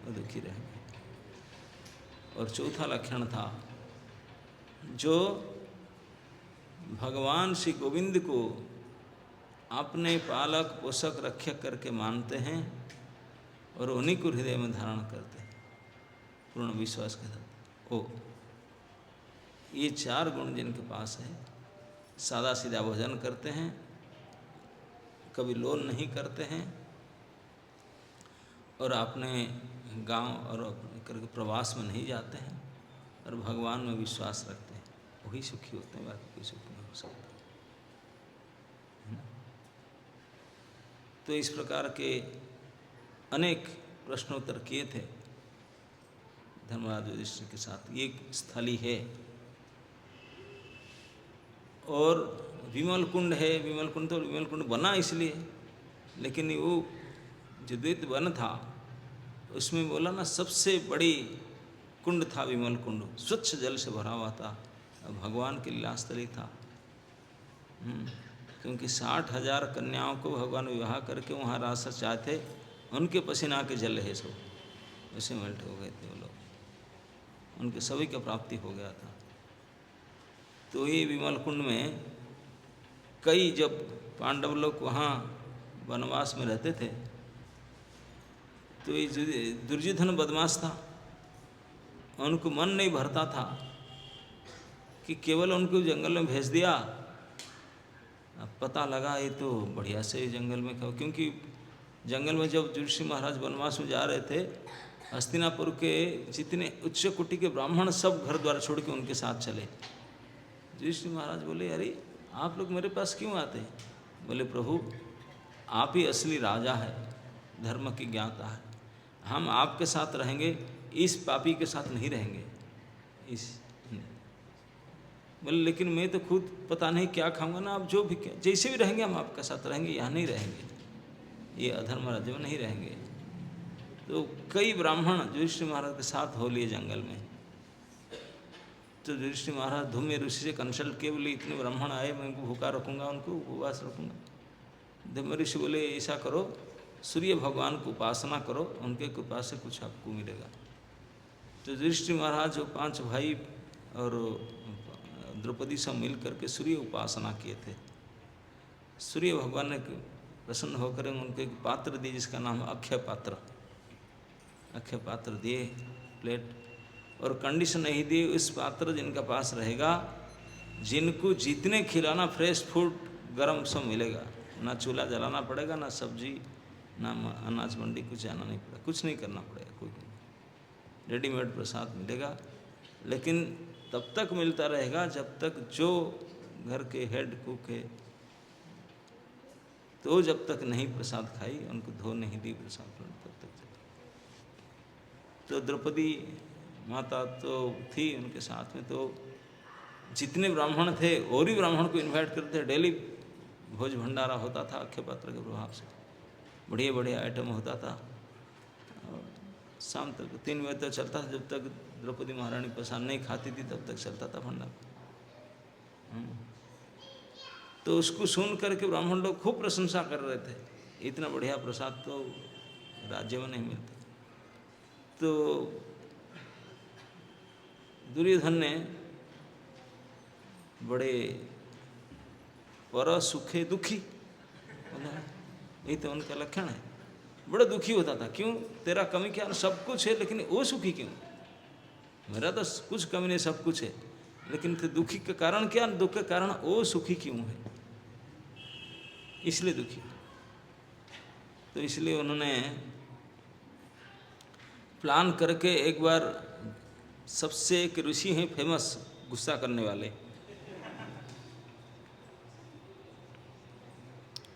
वो दुखी रहेंगे। और चौथा लक्षण था जो भगवान श्री गोविंद को अपने पालक पोषक रक्षक करके मानते हैं और उन्हीं को हृदय में धारण करते हैं पूर्ण विश्वास के साथ। ओ ये 4 गुण जिनके पास है, सादा सीधा भोजन करते हैं, कभी लोन नहीं करते हैं, और अपने गांव और करके प्रवास में नहीं जाते हैं, और भगवान में विश्वास रखते हैं, वही सुखी होते हैं, बाकी कोई सुखी नहीं हो सकता। तो इस प्रकार के अनेक प्रश्नोत्तर किए थे धर्मराज युधिष्ठिर के साथ। ये स्थली है और विमल कुंड है। विमल कुंड तो विमल कुंड बना इसलिए, लेकिन वो जो द्वैत वन था उसमें बोला ना सबसे बड़ी कुंड था विमल कुंड, स्वच्छ जल से भरा हुआ था, भगवान की लीलास्थली था। क्योंकि 60,000 कन्याओं को भगवान विवाह करके वहाँ रास चाहते, उनके पसीना के जल है सब, वैसे मेल्ट हो गए थे वो लोग, उनके सभी का प्राप्ति हो गया था। तो ये विमल कुंड में कई, जब पांडव लोग वहाँ वनवास में रहते थे तो ये दुर्योधन बदमाश था, उनको मन नहीं भरता था कि केवल उनको जंगल में भेज दिया, अब पता लगा ये तो बढ़िया से जंगल में खाओ, क्योंकि जंगल में जब युधिष्ठिर महाराज वनवास में जा रहे थे, हस्तिनापुर के जितने उच्च कोटि के ब्राह्मण सब घर द्वार छोड़ के उनके साथ चले। युधिष्ठिर महाराज बोले अरे आप लोग मेरे पास क्यों आते हैं? बोले प्रभु आप ही असली राजा है, धर्म की ज्ञाता है, हम आपके साथ रहेंगे, इस पापी के साथ नहीं रहेंगे। इस बोले लेकिन मैं तो खुद पता नहीं क्या खाऊंगा ना, आप जो भी जैसे भी रहेंगे हम आपके साथ रहेंगे, यहाँ नहीं रहेंगे, ये अधर्म राज्य में नहीं रहेंगे। तो कई ब्राह्मण युधिष्ठिर महाराज के साथ हो लिए जंगल में। तो युधिष्ठिर महाराज धूम्य ऋषि से कंसल्ट किए, बोले इतने ब्राह्मण आए, मैं उनको भूखा रखूँगा, उनको उपवास रखूँगा। धूम्य ऋषि बोले ऐसा करो, सूर्य भगवान को उपासना करो, उनके कृपा से कुछ आपको मिलेगा। तो युधिष्ठिर महाराज जो 5 भाई और द्रौपदी सब मिल करके सूर्य उपासना किए थे। सूर्य भगवान ने प्रसन्न होकर उनको एक पात्र दिए जिसका नाम अक्षय पात्र। अक्षय पात्र दिए प्लेट, और कंडीशन नहीं दी, इस पात्र जिनका पास रहेगा, जिनको जितने खिलाना फ्रेश फूड गरम सब मिलेगा, ना चूल्हा जलाना पड़ेगा, ना सब्जी, ना अनाज मंडी कुछ जाना नहीं पड़ेगा, कुछ नहीं करना पड़ेगा, कोई रेडीमेड प्रसाद मिलेगा। लेकिन तब तक मिलता रहेगा जब तक जो घर के हेड कुक है तो जब तक नहीं प्रसाद खाई, उनको धो नहीं दी प्रसाद, तब तक चला। तो द्रौपदी माता तो थी उनके साथ में, तो जितने ब्राह्मण थे और ही ब्राह्मण को इनवाइट करते, डेली भोज भंडारा होता था अक्षय पात्र के प्रभाव से, बढ़िया बढ़िया आइटम होता था। और शाम तक 3 बजे तक चलता था, जब तक द्रौपदी महारानी प्रसाद नहीं खाती थी तब तक चलता था भंडारा। तो उसको सुन करके ब्राह्मण लोग खूब प्रशंसा कर रहे थे, इतना बढ़िया प्रसाद तो राज्य में नहीं मिलता। तो दुर्योधन ने बड़े पर सुखे दुखी, बोला यही तो उनका लक्षण है। बड़ा दुखी होता था, क्यों? तेरा कमी क्या? सब कुछ है लेकिन वो सुखी क्यों? मेरा तो कुछ कमी नहीं, सब कुछ है, लेकिन तो दुखी का कारण क्या? दुख का कारण वो सुखी क्यों है, इसलिए दुखी। तो इसलिए उन्होंने प्लान करके एक बार, सबसे एक ऋषि हैं फेमस गुस्सा करने वाले,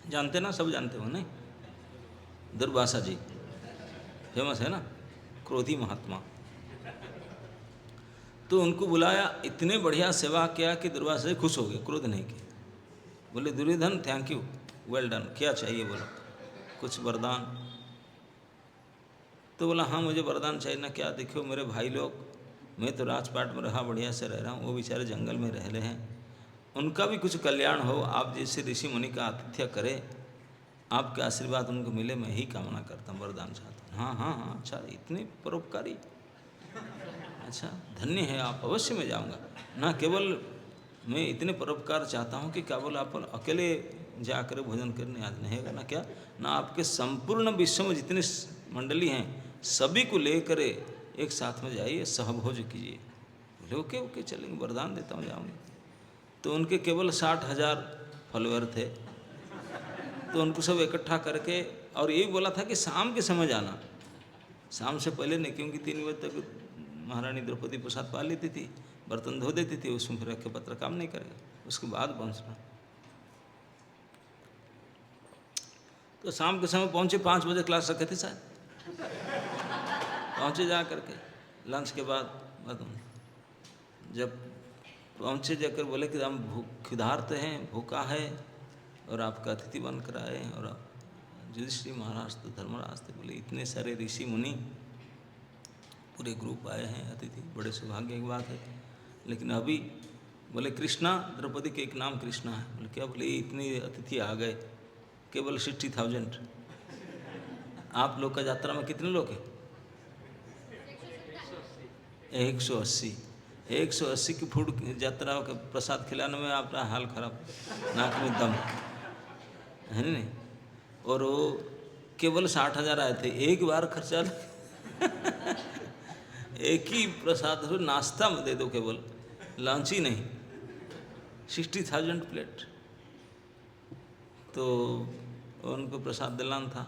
जानते ना, सब जानते हो नहीं? दुर्वासा जी फेमस है ना, क्रोधी महात्मा। तो उनको बुलाया, इतने बढ़िया सेवा किया कि दुर्वासा जी खुश हो गए, क्रोध नहीं किए। बोले Duryodhan thank you, well done, क्या चाहिए बोलो, कुछ वरदान? तो बोला हाँ मुझे वरदान चाहिए ना। क्या? देखो मेरे भाई लोग, मैं तो राजपाट में रहा, बढ़िया से रह रहा हूँ, वो बेचारे जंगल में रह रहे हैं, उनका भी कुछ कल्याण हो, आप जैसे ऋषि मुनि का आतिथ्य करें, आपके आशीर्वाद उनको मिले, मैं ही कामना करता हूँ, वरदान चाहता हूँ। हाँ हाँ हाँ, अच्छा इतने परोपकारी, अच्छा धन्य है आप, अवश्य मैं जाऊँगा ना। केवल मैं इतने परोपकार चाहता हूँ कि केवल आप अकेले जाकर भोजन करने आज नहीं होगा ना, क्या ना, आपके संपूर्ण विश्व में जितने मंडली हैं सभी को लेकर एक साथ में जाइए, सहभोज कीजिए। बोले ओके ओके चलेंगे, वरदान देता हूँ, जाऊँगे। तो उनके केवल 60,000 फॉलोअर थे, तो उनको सब इकट्ठा करके, और यही बोला था कि शाम के समय जाना, शाम से पहले नहीं, क्योंकि 3 बजे तक महारानी द्रौपदी प्रसाद पा लेती थी, बर्तन धो देती थी, उसमें फिर रख के पत्र काम नहीं करेगा, उसके बाद पहुँचना। तो शाम के समय पहुँचे, 5 बजे क्लास रखे थे शायद, पहुँचे जा करके लंच के बाद जब पहुँचे जाकर बोले कि हम क्षुधार्त हैं, भूखा है, और आपका अतिथि बनकर आए हैं। और युधिष्ठिर महाराज तो धर्मराज थे, बोले इतने सारे ऋषि मुनि पूरे ग्रुप आए हैं अतिथि, बड़े सौभाग्य की बात है। लेकिन अभी बोले कृष्णा, द्रौपदी के एक नाम कृष्णा है। बोले क्या? बोले इतने अतिथि आ गए, केवल 60,000। आप लोग का यात्रा में कितने लोग हैं? 180। 180 की फूड यात्रा का प्रसाद खिलाने में आपका हाल खराब, नाक में दम है नहीं। और वो केवल 60,000 आए थे, एक बार खर्चा एक ही प्रसाद हो, नाश्ता में दे दो, केवल लंच ही नहीं, 60,000 प्लेट। तो उनको प्रसाद दिलाना था,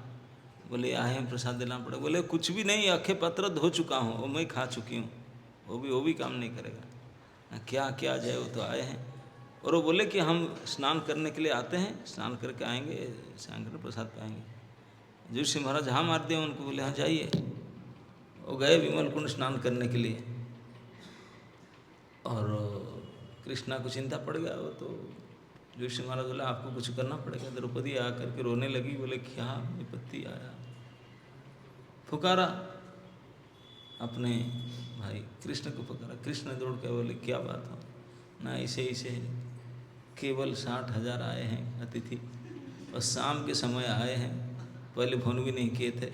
बोले आए हैं प्रसाद दिलाना पड़ेगा। बोले कुछ भी नहीं, अखे पत्र धो चुका हूँ, वो मैं खा चुकी हूँ, वो भी काम नहीं करेगा। क्या क्या जाए, वो तो आए हैं। और वो बोले कि हम स्नान करने के लिए आते हैं, स्नान करके आएंगे, स्नान करके प्रसाद पाएंगे। युधिष्ठिर महाराज हाँ मार दिए उनको, बोले हाँ जाइए। वो गए विमल कुंड स्नान करने के लिए, और कृष्णा को चिंता पड़ गया। वो तो युधिष्ठिर महाराज बोला आपको कुछ करना पड़ेगा। द्रौपदी आ करके रोने लगी, बोले क्या विपत्ति आया, पुकारा अपने भाई कृष्ण को, पुकारा। कृष्ण दौड़ के बोले क्या बात हो ना, ऐसे ऐसे केवल 60,000 आए हैं अतिथि, और शाम के समय आए हैं, पहले फोन भी नहीं किए थे।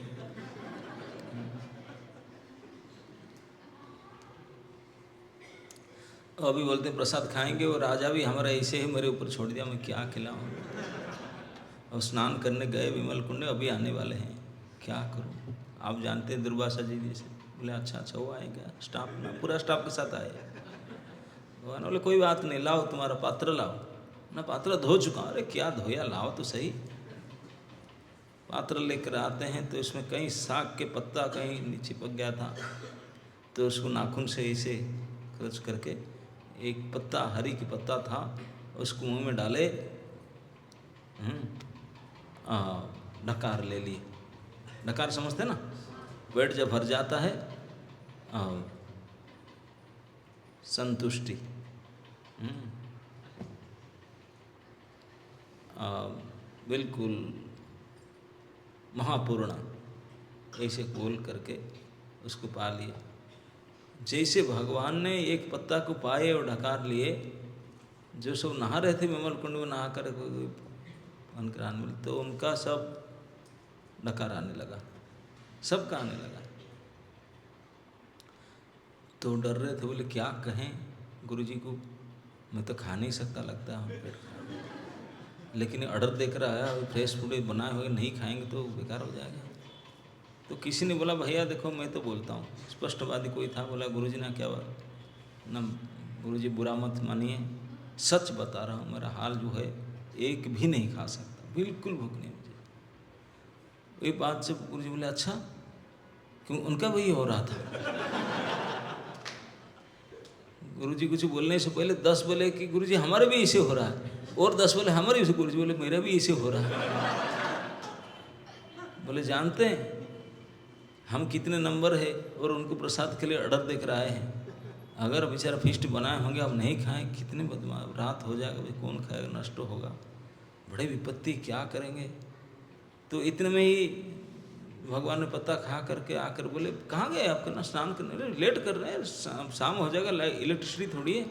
और अभी बोलते प्रसाद खाएंगे, और राजा भी हमारा ऐसे ही मेरे ऊपर छोड़ दिया, मैं क्या खिलाऊँ। और स्नान करने गए विमल कुंड, अभी आने वाले हैं, क्या करूँ। आप जानते हैं दुर्वासा जी जैसे। बोले अच्छा अच्छा, वो आएगा स्टाफ ना, पूरा स्टाफ के साथ आए। भगवान बोले कोई बात नहीं, लाओ तुम्हारा पात्र लाओ ना, पात्र धो चुका। अरे क्या धोया, लाओ तो सही। पात्र लेकर आते हैं तो इसमें कहीं साग के पत्ता कहीं चिपक गया था, तो उसको नाखून से ऐसे क्रच करके, एक पत्ता हरी की पत्ता था, उसको मुंह में डाले, डकार ले लिए। डकार समझते ना, पेट जब भर जाता है, संतुष्टि, बिल्कुल महापूर्ण, ऐसे बोल करके उसको पा लिया। जैसे भगवान ने एक पत्ता को पाए और ढकार लिए, जो सब नहा रहे थे विमल कुंड में, नहा कर आने मिले, तो उनका सब डकार आने लगा, सबका आने लगा। तो डर रहे थे, बोले क्या कहें गुरुजी को, मैं तो खा नहीं सकता, लगता है पेट खराब। लेकिन ऑर्डर देकर आया, फ्रेश फूड बनाए हुए नहीं खाएंगे तो बेकार हो जाएगा। तो किसी ने बोला भैया देखो मैं तो बोलता हूँ, स्पष्टवादी कोई था, बोला गुरुजी ने क्या बात ना, गुरुजी बुरा मत मानिए, सच बता रहा हूँ, मेरा हाल जो है एक भी नहीं खा सकता, बिल्कुल भूख नहीं मुझे। वही बात से गुरुजी बोले अच्छा क्यों, उनका वही हो रहा था। गुरुजी कुछ बोलने से पहले 10 बोले कि गुरुजी हमारे भी ऐसे हो रहा है, और 10 बोले हमारे भी, गुरुजी बोले मेरा भी ऐसे हो रहा है। बोले जानते हैं हम कितने नंबर है और उनको प्रसाद के लिए ऑर्डर देकर आए हैं, अगर बेचारा फिस्ट बनाए होंगे आप नहीं खाएं, कितने बदमाश, रात हो जाएगा भाई, कौन खाएगा, नष्ट होगा, बड़े विपत्ति, क्या करेंगे। तो इतने में ही भगवान ने पत्ता खा करके आकर बोले कहाँ गए आपका ना, स्नान करने लेट कर रहे हैं, शाम हो जाएगा, इलेक्ट्रिसिटी थोड़ी है,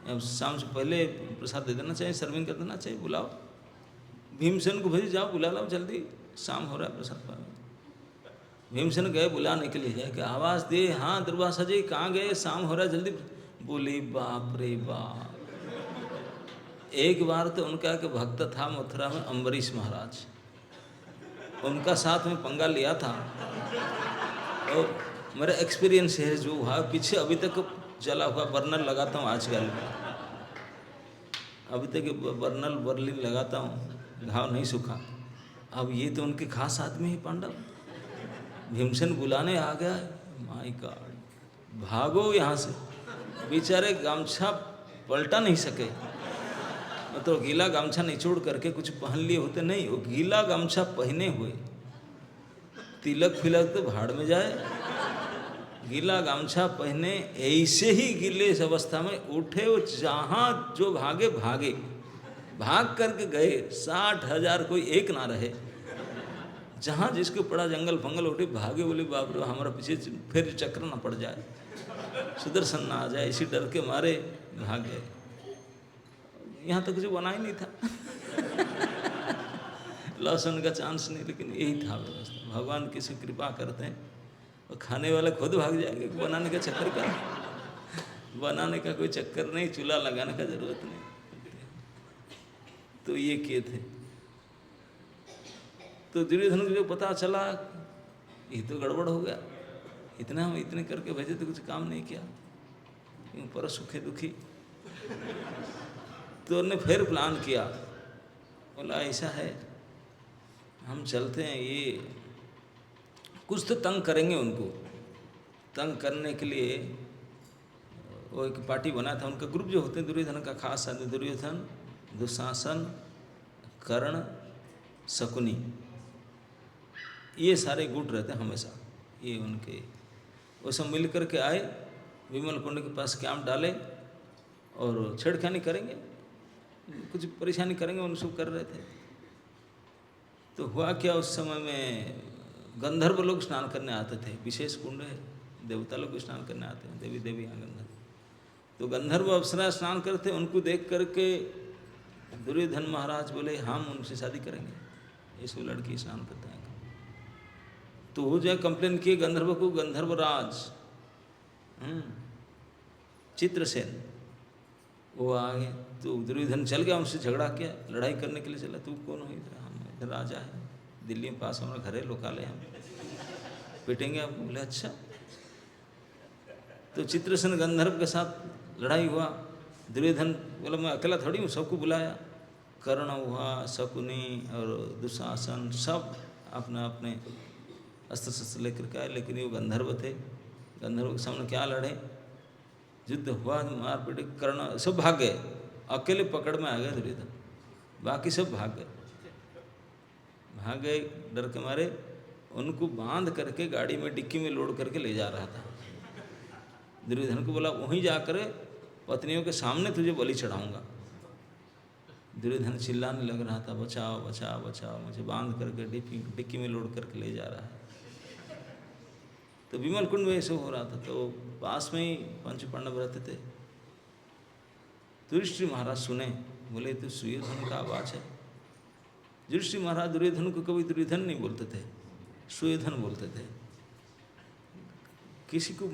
अब शाम से पहले प्रसाद दे देना चाहिए, सर्विंग कर देना चाहिए, बुलाओ भीमसेन को, भेज जाओ बुला लो जल्दी, शाम हो रहा है प्रसाद पाओ। भीमसेन गए बुलाने के लिए, जाए कि आवाज़ दे, हाँ दुर्वासा जी कहाँ गए, शाम हो रहा है जल्दी। बोली बाप रे बाप। एक बार तो उनका एक भक्त था मथुरा में, अम्बरीश महाराज, उनका साथ में पंगा लिया था, और मेरा एक्सपीरियंस है जो हुआ पीछे अभी तक चला हुआ, बर्नर लगाता हूँ आजकल, अभी तक बर्नल बर्लिन लगाता हूँ, घाव नहीं सूखा। अब ये तो उनके खास आदमी है पांडव, भीमसेन बुलाने आ गया, माय गॉड, भागो यहाँ से, बेचारे गामछा पलटा नहीं सके, तो गीला गामछा निचोड़ करके कुछ पहन लिए होते, नहीं वो गीला गामछा पहने हुए, तिलक फिलक तो भाड़ में जाए, गीला गामछा पहने ऐसे ही गीले इस अवस्था में उठे, वो जहाँ जो भागे भागे, भाग करके गए, 60,000 कोई एक ना रहे, जहाँ जिसको पड़ा जंगल फंगल उठे भागे, बोले बाप रे हमारा पीछे फिर चक्र ना पड़ जाए, सुदर्शन ना आ जाए, इसी डर के मारे भाग गए। यहाँ तो कुछ बना ही नहीं था। लहसुन का चांस नहीं, लेकिन यही था व्यवस्था। भगवान किसी कृपा करते हैं और खाने वाले खुद भाग जाएंगे, बनाने का चक्कर का, बनाने का कोई चक्कर नहीं, चूल्हा लगाने का जरूरत नहीं। तो ये किए थे। तो दुर्योधन को जो पता चला ये तो गड़बड़ हो गया, इतना हम इतने करके भेजे तो कुछ काम नहीं किया, क्यों पर सुखे दुखी। तो उन्होंने फिर प्लान किया, बोला ऐसा है हम चलते हैं, ये कुछ तो तंग करेंगे उनको, तंग करने के लिए वो एक पार्टी बना था, उनका ग्रुप जो होते हैं दुर्योधन का खास आदमी, दुर्योधन, दुशासन, कर्ण, शकुनी, ये सारे गुट रहते हैं हमेशा, ये उनके, वो सब मिल करके आए, विमल कुंड के पास कैंप डाले और छेड़खानी करेंगे, कुछ परेशानी करेंगे, उन सब कर रहे थे। तो हुआ क्या, उस समय में गंधर्व लोग स्नान करने आते थे, विशेष कुंड है, देवता लोग स्नान करने आते हैं, देवी देवी यहाँ गंधर्व। तो गंधर्व अप्सरा स्नान करते, उनको देख करके दुर्योधन महाराज बोले हम उनसे शादी करेंगे, इसको लड़की स्नान करते हैं। तो वो जो कंप्लेन किए गंधर्व को, गंधर्वराज चित्रसेन वो आ गए, तो दुर्योधन चल गया, उनसे झगड़ा किया, लड़ाई करने के लिए चला। तू कौन हो इधर, हम इधर राजा है, दिल्ली में पास हमारा घर है, लोकालय, हम पिटेंगे आपको। बोले अच्छा। तो चित्रसेन गंधर्व के साथ लड़ाई हुआ, दुर्योधन बोला मैं अकेला थोड़ी हूँ, सबको बुलाया, कर्ण हुआ, शकुनी और दुशासन, सब अपना अपने अस्त्र शस्त्र लेकर के आए, लेकिन ये गंधर्व थे, गंधर्व के सामने क्या लड़े, युद्ध हुआ, मारपीट, कर्ण सब भाग गए, अकेले पकड़ में आ गए दुर्योधन, बाकी सब भाग गए, डर के मारे। उनको बांध करके गाड़ी में डिक्की में लोड करके ले जा रहा था। दुर्योधन को बोला वहीं जाकर पत्नियों के सामने तुझे बलि चढ़ाऊंगा। दुर्योधन चिल्लाने लग रहा था, बचाओ बचाओ बचाओ, मुझे बांध करके डिक्की में लोड करके ले जा रहा है। तो विमल कुंड में ऐसे हो रहा था, तो पास में ही पंच पांडव रहते थे। युधिष्ठिर महाराज सुने, बोले तो सुयोधन का आवाज़ है। युधिष्ठिर महाराज दुर्योधन को कभी दुर्योधन नहीं बोलते थे, सुयोधन बोलते थे। किसी को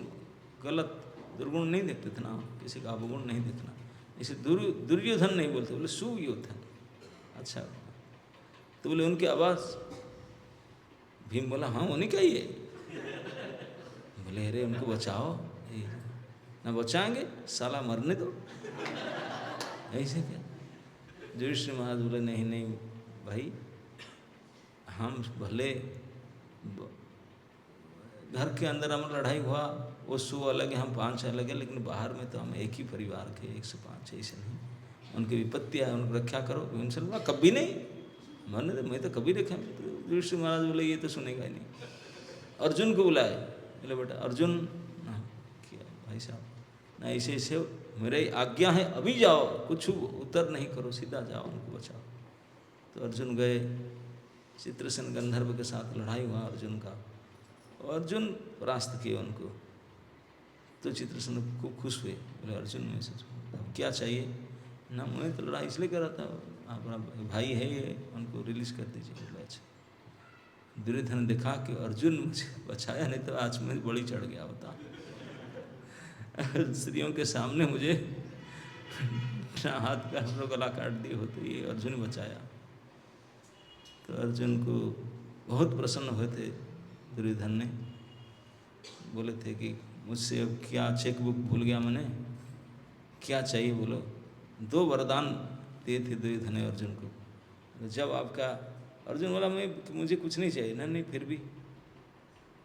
गलत दुर्गुण नहीं देखते थे ना, किसी का अवगुण नहीं देखना। इसे दुर्योधन नहीं बोलते, बोले सुयोधन। अच्छा, तो बोले उनकी आवाज़, भीम बोला हाँ उन्हीं का ही है। बोले अरे उनको बचाओ, ना बचाएंगे साला मरने दो, ऐसे क्या? युधिष्ठिर महाराज बोले नहीं नहीं भाई, हम भले घर के अंदर हम लड़ाई हुआ वो 100 अलग है, हम 5 अलग है, लेकिन बाहर में तो हम एक ही परिवार के 105 ऐसे नहीं। उनकी विपत्ति है, उनको रक्षा करो। उनसे बोला कभी नहीं, मैं तो कभी रखा। तो युधिष्ठिर महाराज बोले ये तो सुनेगा ही नहीं। अर्जुन को बुलाए, बोले बेटा अर्जुन ना, क्या भाई साहब ना, ऐसे ऐसे मेरी आज्ञा है, अभी जाओ, कुछ उत्तर नहीं करो, सीधा जाओ, उनको बचाओ। तो अर्जुन गए, चित्रसेन गंधर्व के साथ लड़ाई हुआ अर्जुन का, अर्जुन परास्त किए उनको। तो चित्रसेन खूब खुश हुए, बोले अर्जुन में से क्या चाहिए ना, मैं तो लड़ाई इसलिए कर रहा था, अपना भाई है ये, उनको रिलीज कर दीजिए। बोले अच्छा। दुर्योधन ने देखा कि अर्जुन मुझे बचाया, नहीं तो आज मैं बड़ी चढ़ गया होता। स्त्रियों के सामने मुझे हाथ का गला काट दिए होते, ये अर्जुन बचाया। तो अर्जुन को बहुत प्रसन्न हुए थे दुर्योधन ने, बोले थे कि मुझसे अब क्या चेकबुक भूल गया मैंने, क्या चाहिए बोलो। 2 वरदान दिए थे दुर्योधन ने अर्जुन को। जब आपका अर्जुन बोला मैं मुझे कुछ नहीं चाहिए, नहीं फिर भी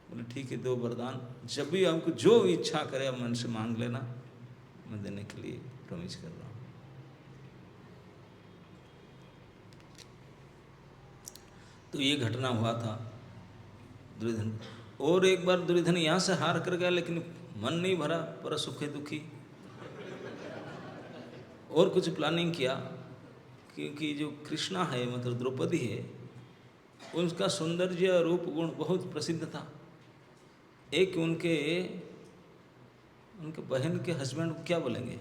बोले ठीक है 2 वरदान, जब भी आपको जो इच्छा करे आप मन से मांग लेना, मैं देने के लिए प्रॉमिस कर रहा हूँ। तो ये घटना हुआ था दुर्योधन। और एक बार दुर्योधन यहाँ से हार कर गया, लेकिन मन नहीं भरा, बड़ा सुखे दुखी। और कुछ प्लानिंग किया, क्योंकि जो कृष्णा है मतलब द्रौपदी है, उनका सौंदर्य रूप गुण बहुत प्रसिद्ध था। एक उनके बहन के हस्बैंड क्या बोलेंगे,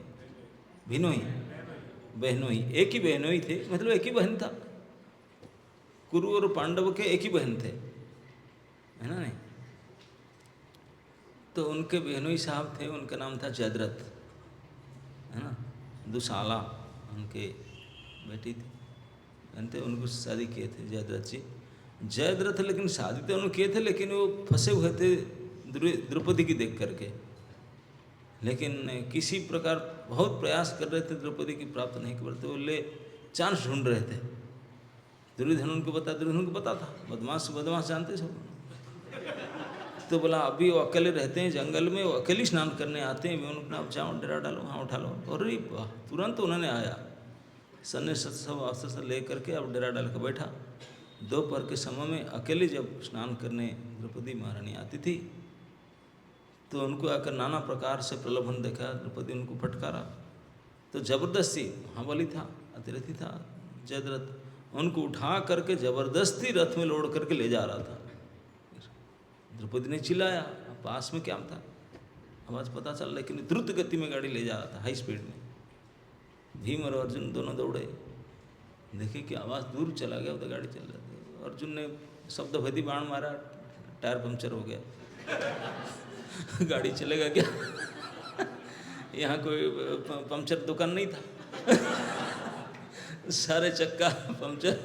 भिनोई, बहनोई, एक ही बहनोई थे, मतलब एक ही बहन था। कुरु और पांडव के एक ही बहन थे, है ना नहीं। तो उनके बहनोई साहब थे, उनका नाम था जयद्रथ, है ना। दुशाला उनके बेटी थी, जानते, उनको शादी किए थे जयद्रथ जी। जयद्रथ लेकिन शादी तो उन्होंने किए थे, लेकिन वो फंसे हुए थे द्रौपदी की देख करके। लेकिन किसी प्रकार बहुत प्रयास कर रहे थे द्रौपदी की प्राप्त नहीं करते, वो ले चांस ढूंढ रहे थे। दुर्योधन उनको पता था, बदमाश जानते सब। तो बोला अभी वो अकेले रहते हैं जंगल में, वो अकेले स्नान करने आते हैं, मैं उनको आप जाओ डेरा डालो, हाँ उठा लो। अरे वाह, तुरंत उन्होंने आया, सन्ने सब अस्त्र से ले करके अब डेरा डाल कर बैठा। दोपहर के समय में अकेले जब स्नान करने द्रौपदी महारानी आती थी, तो उनको आकर नाना प्रकार से प्रलोभन देखा, द्रौपदी उनको फटकारा। तो जबरदस्ती, महाबली था, अतिरथी था जयद्रथ, उनको उठा करके जबरदस्ती रथ में लोड करके ले जा रहा था। द्रौपदी ने चिल्लाया, पास में क्या था आवाज़ पता चल, लेकिन द्रुत गति में गाड़ी ले जा रहा था, हाई स्पीड में। भीम और अर्जुन दोनों दौड़े, देखे कि आवाज़ दूर चला गया, उधर गाड़ी चल रही थी। अर्जुन ने शब्दभेदी बाण मारा, टायर पंक्चर हो गया। गाड़ी चलेगा क्या? यहाँ कोई पंक्चर दुकान नहीं था। सारे चक्का पंक्चर,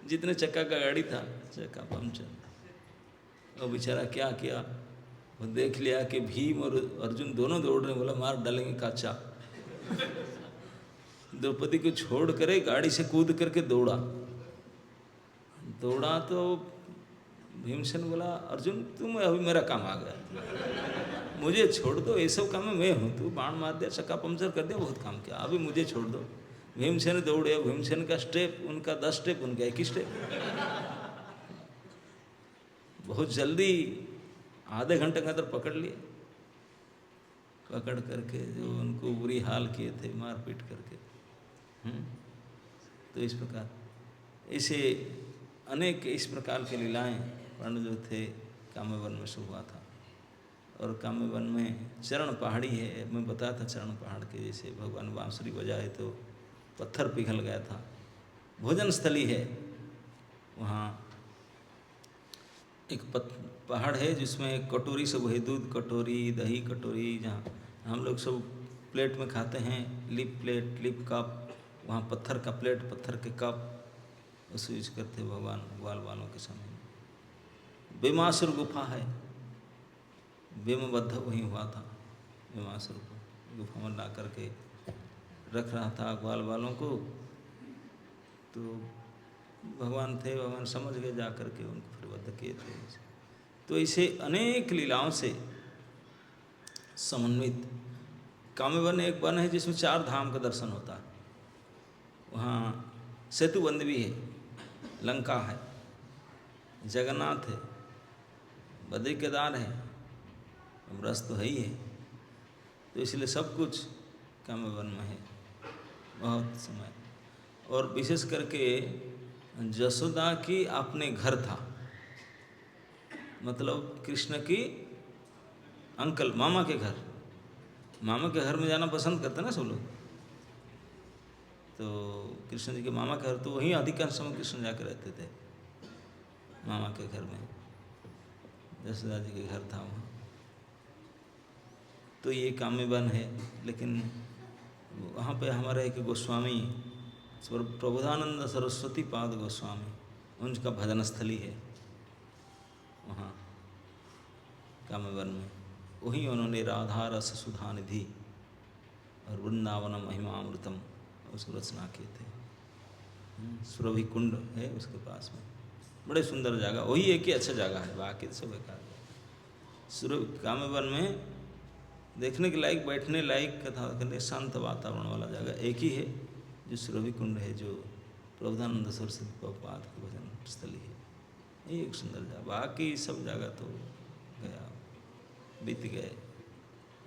जितने चक्का का गाड़ी था चक्का पंक्चर। और बेचारा क्या किया, वो देख लिया कि भीम और अर्जुन दोनों दौड़ रहे, बोला मार डालेंगे काचा। द्रौपदी को छोड़ करे गाड़ी से कूद करके दौड़ा तो भीमसेन बोला अर्जुन तुम अभी मेरा काम आ गया, मुझे छोड़ दो, ये सब काम में मैं हूँ, तू बाण मार दिया, चक्का पंक्चर कर दिया, बहुत काम किया, अभी मुझे छोड़ दो। भीमसेन दौड़े, भीमसेन का स्टेप उनका 10 स्टेप, उनका 1 ही स्टेप। बहुत जल्दी आधे घंटे के अंदर पकड़ लिए, पकड़ करके जो उनको बुरी हाल किए थे मार पीट करके। तो इस प्रकार इसे अनेक इस प्रकार की लीलाएं वर्ण जो थे काम्यवन में से हुआ था। और काम्यवन में चरण पहाड़ी है, मैं बताया था चरण पहाड़ के जैसे भगवान बांसुरी बजाए तो पत्थर पिघल गया था। भोजन स्थली है वहाँ, एक पहाड़ है जिसमें कटोरी सब है, दूध कटोरी, दही कटोरी, जहाँ हम लोग सब प्लेट में खाते हैं, लिप प्लेट, लिप कप, वहाँ पत्थर का प्लेट, पत्थर के कप, उसे यूज करते भगवान ग्वाल बालों के समय में। भीमासुर गुफा है, भीमबद्ध वहीं हुआ था, भीमासुर को गुफा में ला करके रख रहा था ग्वाल बालों को, तो भगवान थे, भगवान समझ गए, जा करके उनको फिर बद्ध किए थे। तो इसे अनेक लीलाओं से समन्वित काम्य वन एक वन है जिसमें 4 धाम का दर्शन होता है। वहाँ सेतुबंध भी है, लंका है, जगन्नाथ है, बद्री केदार है, अमरस तो है ही है। तो इसलिए सब कुछ काम्य वन में है बहुत समय। और विशेष करके जसोदा की अपने घर था, मतलब कृष्ण की अंकल मामा के घर, मामा के घर में जाना पसंद करते ना सब लोग। तो कृष्ण जी के मामा के घर, तो वहीं अधिकांश समय कृष्ण जाकर रहते थे, मामा के घर में, जसोदा जी के घर था वहाँ। तो ये काम्य वन है। लेकिन वहाँ पे हमारे एक गोस्वामी प्रबोधानंद सरस्वती पाद गोस्वामी, उनका भजन स्थली है वहाँ काम्य वन में। वहीं उन्होंने राधा रस सुधा निधि और वृंदावनम महिमामृतम उसको रचना किए थे। सुरभि कुंड है उसके पास में, बड़े सुंदर जगह, वही एक ही अच्छा जगह है, बाकी सब बेकार। सुरभि काम्य वन में देखने के लायक, बैठने लायक, कथा करने शांत वातावरण वाला जगह एक ही है, जो सुरभि कुंड है, जो प्रबोधानंद सरस्वती पाद की भजन स्थली है। ये एक सुंदर जगह, बाकी सब जगह तो गया, बीत गए।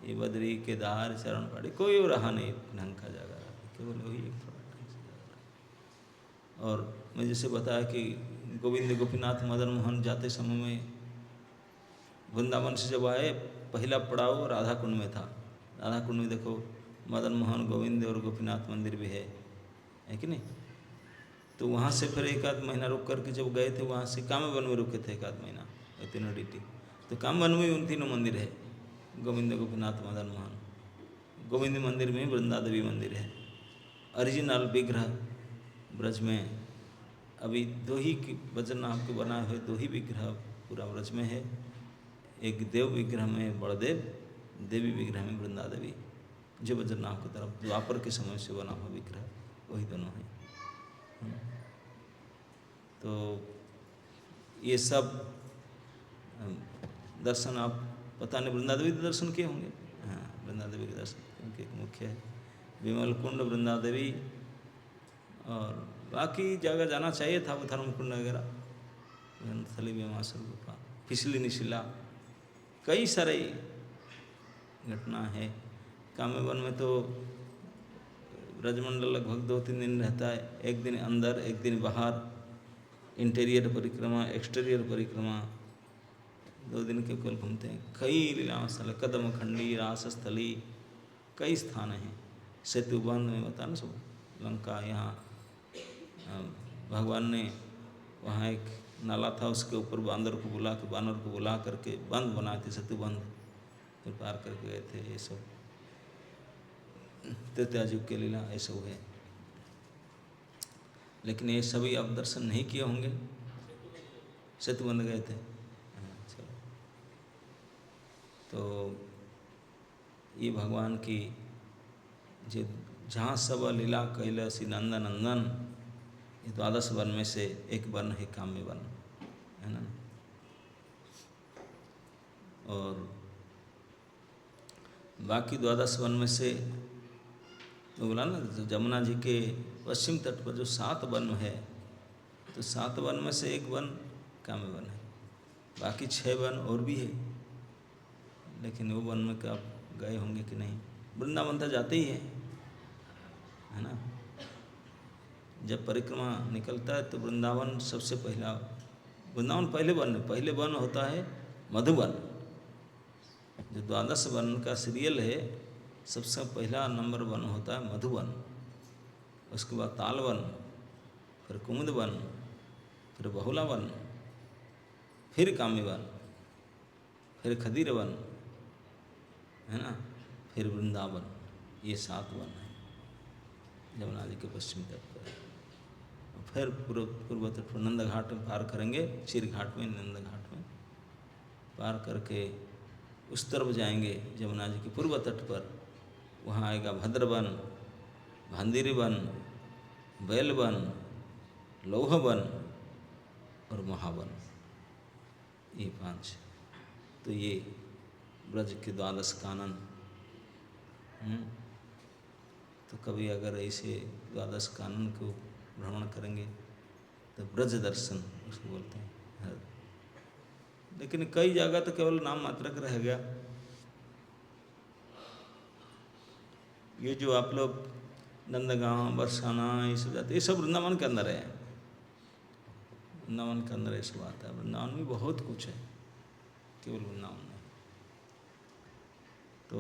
ये बद्री केदार चरण पहाड़ी कोई रहा नहीं ढंग का जगह, केवल वही एक थोड़ा ढंग से जगह। और मैं जैसे बताया कि गोविंद गोपीनाथ मदन मोहन जाते समय में वृंदावन से जब आए, पहला पड़ाव राधा कुंड में था। राधा कुंड में देखो मदन मोहन, गोविंद और गोपीनाथ मंदिर भी है कि नहीं। तो वहाँ से फिर एक आध महीना रुक करके जब गए थे, वहाँ से काम्य वन में रुके थे एक आध महीना, तीनों ड्यूटी। तो काम्य वन में उन तीनों मंदिर है, गोविंद गोपीनाथ मदन मोहन। गोविंद मंदिर में वृंदा देवी मंदिर है, ओरिजिनल विग्रह ब्रज में अभी 2 ही बद्रीनाथ के बनाए हुए 2 ही विग्रह पूरा ब्रज में है। एक देव विग्रह में बड़देव, देवी विग्रह में वृंदा देवी, जो बद्रीनाथ की तरफ द्वापर के समय से बना हुआ विग्रह, वही दोनों हैं। तो ये सब दर्शन आप पता नहीं, वृंदा देवी के दर्शन किए होंगे। हाँ, वृंदा देवी के दर्शन क्योंकि एक मुख्य है विमल कुंड, वृंदा देवी, और बाकी जगह जाना चाहिए था, वो धर्म कुंड वगैरह, थली भीमासुर गुफा, फिसली निशिला, कई सारे घटना है। काम्य वन में तो ब्रजमंडल लगभग 2-3 दिन रहता है, एक दिन अंदर एक दिन बाहर, इंटीरियर परिक्रमा, एक्सटीरियर परिक्रमा, 2 दिन के केवल घूमते हैं। कई लीला स्थल, कदम खंडी, रास स्थली, कई स्थान हैं। सेतुबंध में बता ना सब, लंका, यहाँ भगवान ने वहाँ एक नाला था, उसके ऊपर बानर को बुला करके बंद बनाए थे, सेतुबंध, फिर पार करके गए थे। ये सब त्रेता युग के लीला ऐसा है। लेकिन ये सभी आप दर्शन नहीं किए होंगे, सेतुबंध गए थे। चलो, तो ये भगवान की जो जहाँ सब लीला कैलासी नंदन नंदन, ये 12 वन में से एक वन है काम्य वन, है ना। और बाकी 12 वन में से तो बोला ना, जमुना जी के पश्चिम तट पर जो 7 वन है, तो 7 वन में से एक वन काम्य वन है, बाकी 6 वन और भी है। लेकिन वो वन में क्या आप गए होंगे कि नहीं। वृंदावन तो जाते ही है ना। जब परिक्रमा निकलता है तो वृंदावन सबसे पहला, वृंदावन पहले वन होता है मधुवन। जो 12 वन का सीरियल है, सबसे पहला नंबर 1 होता है मधुवन, उसके बाद तालवन, फिर कुमुदवन, फिर बहुलावन, फिर काम्यवन, फिर खदीरवन, है ना, फिर वृंदावन। ये 7 वन है यमुना जी के पश्चिमी तट पर। फिर पूर्व तट पर नंद घाट में पार करेंगे, चिर घाट में, नंद घाट में पार करके उस तरफ जाएंगे यमुना जी के पूर्व तट पर। वहाँ आएगा भद्रवन, भांदिरी वन, बैलवन, लौहवन और महावन, ये 5। तो ये ब्रज के 12 कानन। तो कभी अगर ऐसे 12 कानन को भ्रमण करेंगे तो ब्रज दर्शन उसको बोलते हैं। लेकिन कई जगह तो केवल नाम मात्र का रह गया। ये जो आप लोग नंदगांव, बरसाना ये सब जाते, ये सब वृंदावन के अंदर है। वृंदावन के अंदर ये सब आता है। वृंदावन में बहुत कुछ है, केवल वृंदावन नहीं। तो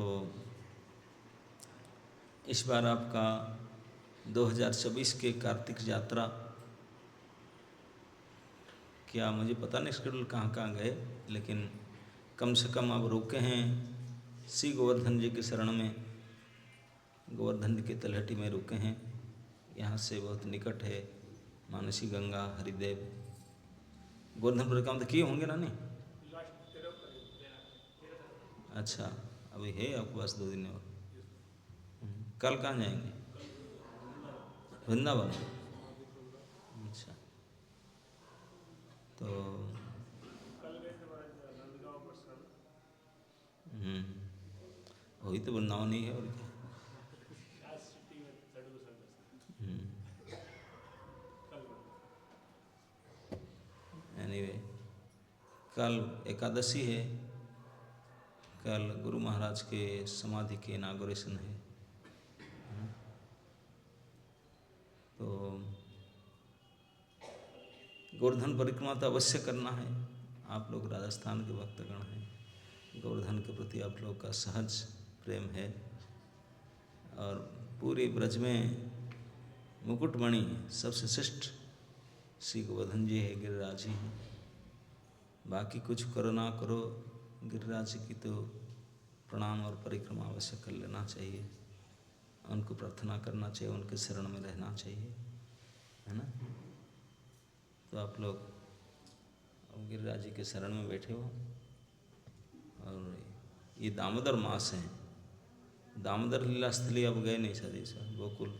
इस बार आपका 2024 के कार्तिक यात्रा, क्या मुझे पता नहीं शेड्यूल कहाँ कहाँ गए, लेकिन कम से कम अब रुके हैं श्री गोवर्धन जी के शरण में। गोवर्धन जी के तलहटी में रुके हैं। यहाँ से बहुत निकट है मानसी गंगा, हरिदेव। गोवर्धन परिक्रमा तो किए होंगे ना? नहीं, अच्छा, अभी है आपके पास 2 दिन और। कल कहाँ जाएंगे? वृंदावन। अच्छा, तो वही तो वृंदावन ही है और क्या। एनीवे, कल एकादशी है। कल गुरु महाराज के समाधि के इनागोरेशन है। तो गोवर्धन परिक्रमा तो अवश्य करना है। आप लोग राजस्थान के भक्तगण हैं, गोवर्धन के प्रति आप लोग का सहज प्रेम है। और पूरे ब्रज में मुकुटमणि सबसे श्रेष्ठ श्री गोवर्धन जी है, गिरिराज जी हैं। बाकी कुछ करो ना करो, गिरिराज जी की तो प्रणाम और परिक्रमा अवश्य कर लेना चाहिए। उनको प्रार्थना करना चाहिए, उनके शरण में रहना चाहिए, है ना। तो आप लोग अब गिरिराज जी के शरण में बैठे हो। और ये दामोदर मास है। दामोदर लीला स्थली अब गए नहीं शादी से। गोकुल,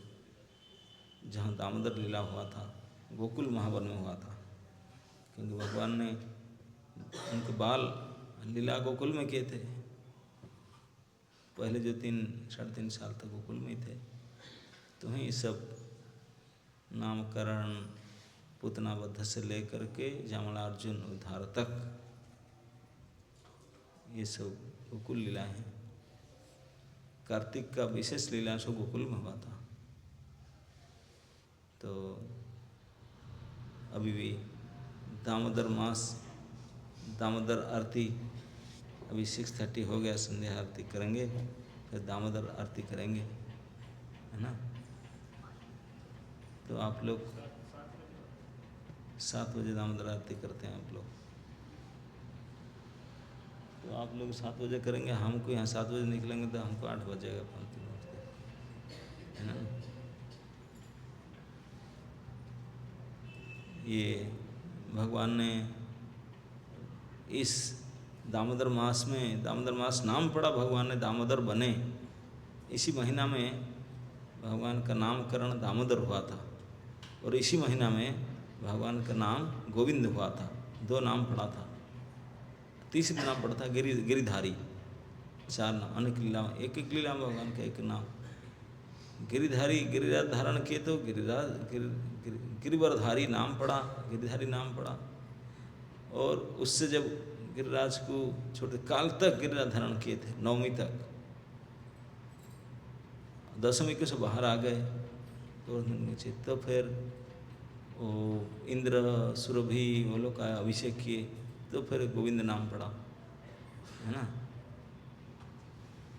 जहाँ दामोदर लीला हुआ था, गोकुल महावन में हुआ था। क्योंकि भगवान ने उनके बाल लीला गोकुल में किए थे। पहले जो 3-3.5 साल तक गोकुल में ही थे। तो वहीं सब नामकरण, पूतनावध से लेकर के जामलार्जुन उद्धार तक ये सब गोकुल लीला हैं। कार्तिक का विशेष लीला सो गोकुल में हुआ था। तो अभी भी दामोदर मास, दामोदर आरती अभी 6:30 हो गया, संध्या आरती करेंगे, फिर दामोदर आरती करेंगे, है ना। तो आप लोग 7 बजे दामोदर आरती करते हैं आप लोग। तो आप लोग 7 बजे करेंगे, हमको यहाँ 7 बजे निकलेंगे तो हमको 8 बजेगा पंक्ति में उठते, है ना। ये भगवान ने इस दामोदर मास में, दामोदर मास नाम पड़ा, भगवान ने दामोदर बने। इसी महीना में भगवान का नामकरण दामोदर हुआ था। और इसी महीना में भगवान का नाम गोविंद हुआ था। 2 नाम पड़ा था। तीसरी नाम पड़ा था गिरिधारी। 4 नाम, अनेक लीला, एक एक लीला में भगवान का एक नाम। गिरिधारी, गिरिराज धारण किए तो गिरिवरधारी नाम पड़ा, गिरिधारी नाम पड़ा। और उससे जब गिरिराज को छोटे काल तक गिरिराज धारण किए थे, 9वीं तक, 10वीं के से बाहर आ गए तो फिर वो इंद्र, सुरभि वो लोग का अभिषेक किए, तो फिर गोविंद नाम पड़ा, है ना।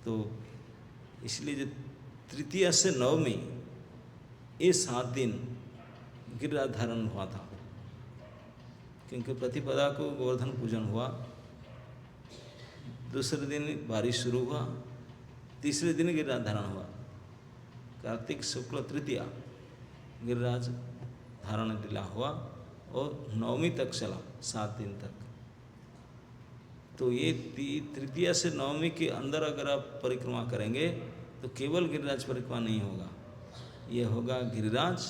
तो इसलिए जो तृतीया से 9वीं ये 7 दिन गिरिराज धारण हुआ था। क्योंकि प्रतिपदा को गोवर्धन पूजन हुआ, दूसरे दिन बारिश शुरू हुआ, तीसरे दिन गिरिराज धारण हुआ। कार्तिक शुक्ल तृतीया गिरिराज धारण लीला हुआ और नवमी तक चला, 7 दिन तक। तो ये तृतीया से नवमी के अंदर अगर आप परिक्रमा करेंगे तो केवल गिरिराज परिक्रमा नहीं होगा, ये होगा गिरिराज